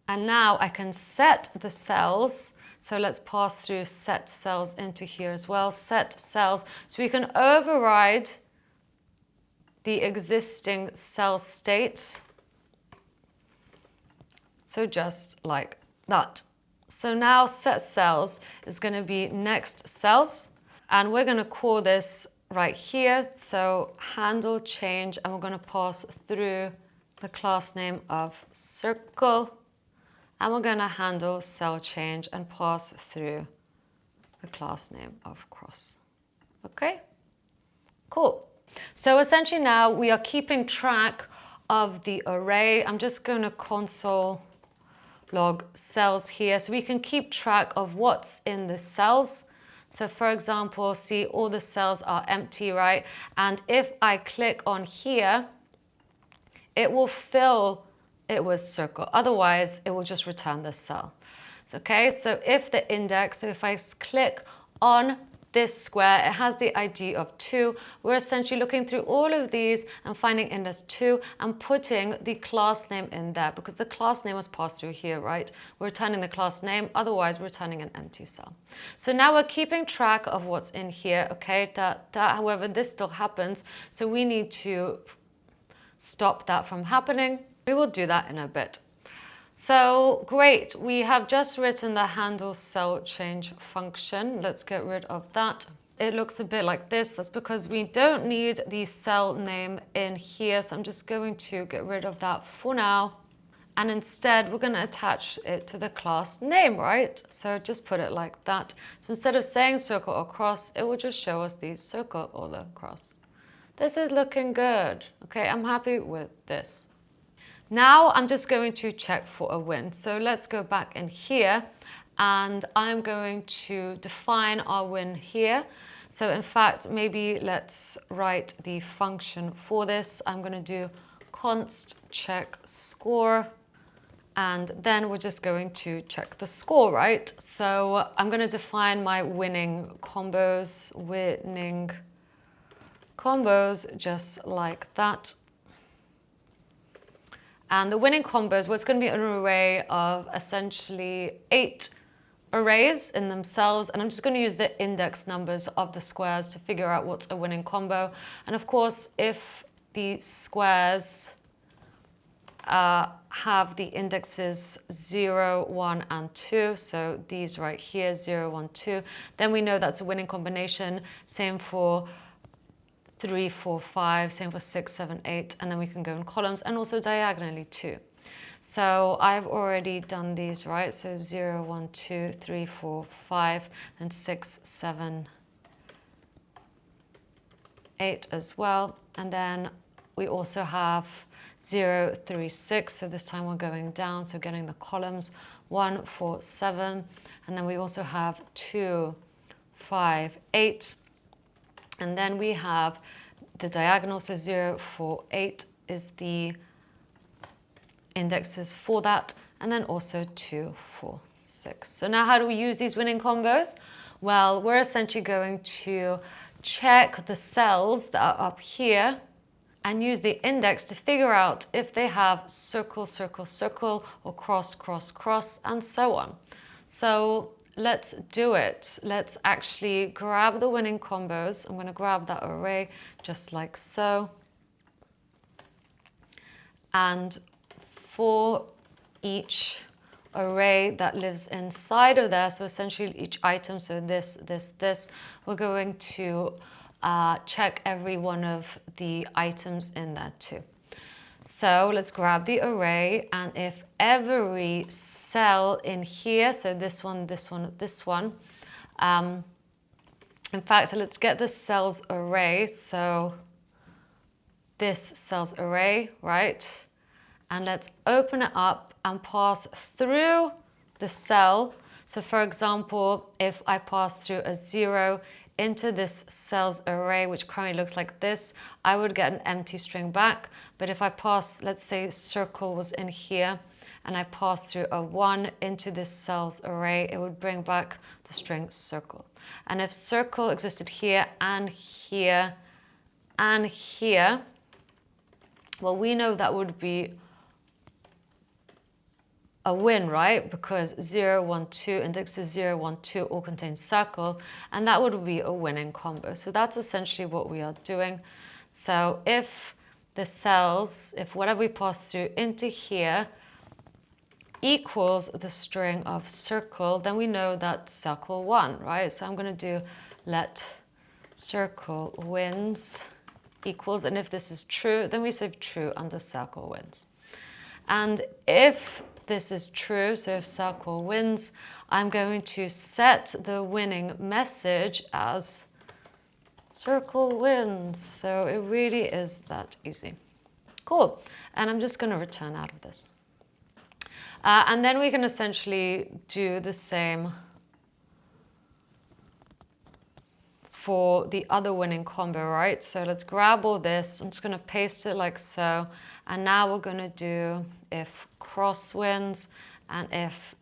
[SPEAKER 1] And now I can set the cells. So let's pass through set cells into here as well. Set cells. So we can override the existing cell state. So just like that. So now set cells is going to be next cells, and we're going to call this right here. So handle change, and we're going to pass through the class name of circle, and we're going to handle cell change and pass through the class name of cross. Okay, cool. So essentially now we are keeping track of the array. I'm just going to console log cells here so we can keep track of what's in the cells. So for example, see all the cells are empty, right? And if I click on here, it will fill it with circle. Otherwise, it will just return this cell. Okay, so if the index, so if I click on this square, it has the ID of 2. We're essentially looking through all of these and finding index 2 and putting the class name in there because the class name was passed through here, right? We're returning the class name, otherwise we're returning an empty cell. So now we're keeping track of what's in here, okay? However, this still happens, so we need to stop that from happening. We will do that in a bit. So great, we have just written the handle cell change function. Let's get rid of that. It looks a bit like this. That's because we don't need the cell name in here. So I'm just going to get rid of that for now. And instead, we're going to attach it to the class name, right? So just put it like that. So instead of saying circle or cross, it will just show us the circle or the cross. This is looking good. Okay, I'm happy with this. Now I'm just going to check for a win. So let's go back in here and I'm going to define our win here. So in fact, maybe let's write the function for this. I'm going to do const check score, and then we're just going to check the score, right? So I'm going to define my winning combos just like that. And the winning combos, well, it's going to be an array of essentially 8 arrays in themselves. And I'm just going to use the index numbers of the squares to figure out what's a winning combo. And of course, if the squares have the indexes 0, 1, and 2, so these right here, 0, 1, 2, then we know that's a winning combination. Same for 3, 4, 5, same for 6, 7, 8, and then we can go in columns and also diagonally too. So I've already done these, right? So 0, 1, 2, 3, 4, 5, and 6, 7, 8 as well. And then we also have 0, 3, 6. So this time we're going down, so getting the columns 1, 4, 7. And then we also have 2, 5, 8. And then we have the diagonal, so 0, 4, 8 is the indexes for that. And then also 2, 4, 6. So now how do we use these winning combos? Well, we're essentially going to check the cells that are up here and use the index to figure out if they have circle, circle, circle, or cross, cross, cross, and so on. So let's do it. Let's actually grab the winning combos. I'm going to grab that array just like so. And for each array that lives inside of there, so essentially each item, so this, this, we're going to check every one of the items in there too. So let's grab the array, and if every cell in here, so this one, this one, this one, in fact, so let's get the cells array, so this cells array, right? And let's open it up and pass through the cell. So for example, if I pass through a 0 into this cells array, which currently looks like this, I would get an empty string back. But if I pass, let's say circle was in here, and I pass through a 1 into this cells array, it would bring back the string circle. And if circle existed here and here and here, well, we know that would be a win, right? Because 0, 1, 2, indexes 0, 1, 2 all contain circle, and that would be a winning combo. So that's essentially what we are doing. So if the cells, if whatever we pass through into here equals the string of circle, then we know that circle won, right? So I'm going to do let circle wins equals, and if this is true, then we save true under circle wins. And if this is true, so if circle wins, I'm going to set the winning message as circle wins. So it really is that easy. Cool. And I'm just going to return out of this. And then we can essentially do the same for the other winning combo, right? So let's grab all this. I'm just going to paste it like so. And now we're going to do if cross wins, and if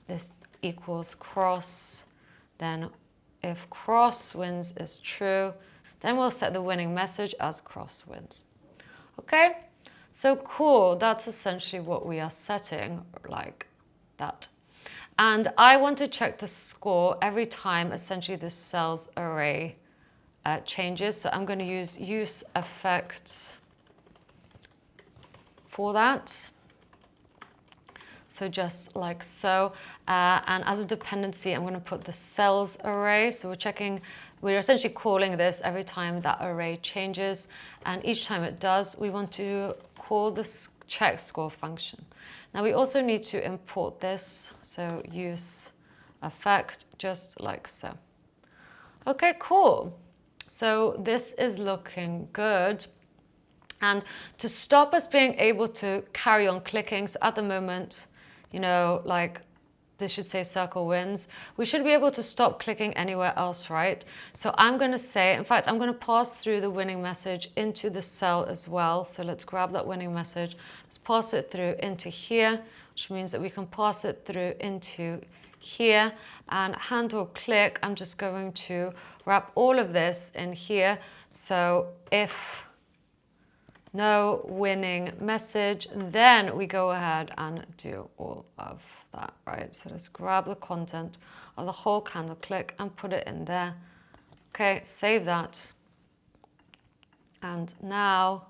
[SPEAKER 1] this equals cross, then if cross wins is true, then we'll set the winning message as cross wins. Okay, so cool. That's essentially what we are setting like that. And I want to check the score every time essentially this cells array changes. So I'm going to use effect for that. So just like so. And as a dependency, I'm going to put the cells array. So we're essentially calling this every time that array changes. And each time it does, we want to call this check score function. Now we also need to import this. So use effect just like so. Okay, cool. So this is looking good. And to stop us being able to carry on clicking, so at the moment, you know, like this should say circle wins, we should be able to stop clicking anywhere else, right? So I'm going to say, in fact, I'm going to pass through the winning message into the cell as well. So let's grab that winning message, let's pass it through into here, which means that we can pass it through into here, and handle click, I'm just going to wrap all of this in here. So if no winning message, then we go ahead and do all of that, right? So let's grab the content of the whole candle click and put it in there. Okay, save that. And now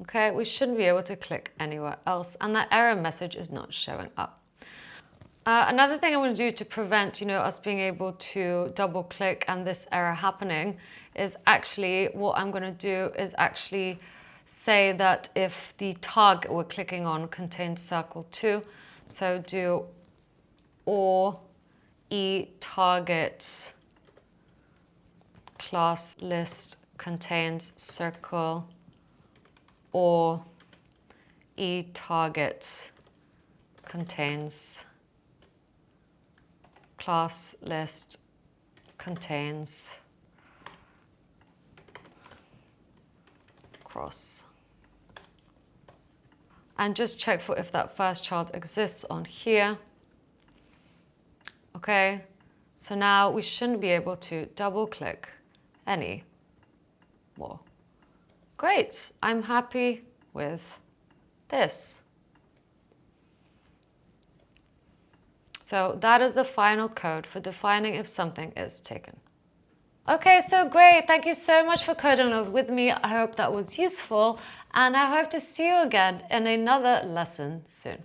[SPEAKER 1] okay, we shouldn't be able to click anywhere else, and that error message is not showing up. Another thing I want to do to prevent, you know, us being able to double click and this error happening is actually what I'm going to do is actually say that if the target we're clicking on contains circle 2, so do or target class list contains circle, or target contains class list contains cross. And just check for if that first child exists on here. Okay, so now we shouldn't be able to double click any more. Great, I'm happy with this. So that is the final code for defining if something is taken. Okay, so great. Thank you so much for coding along with me. I hope that was useful, and I hope to see you again in another lesson soon.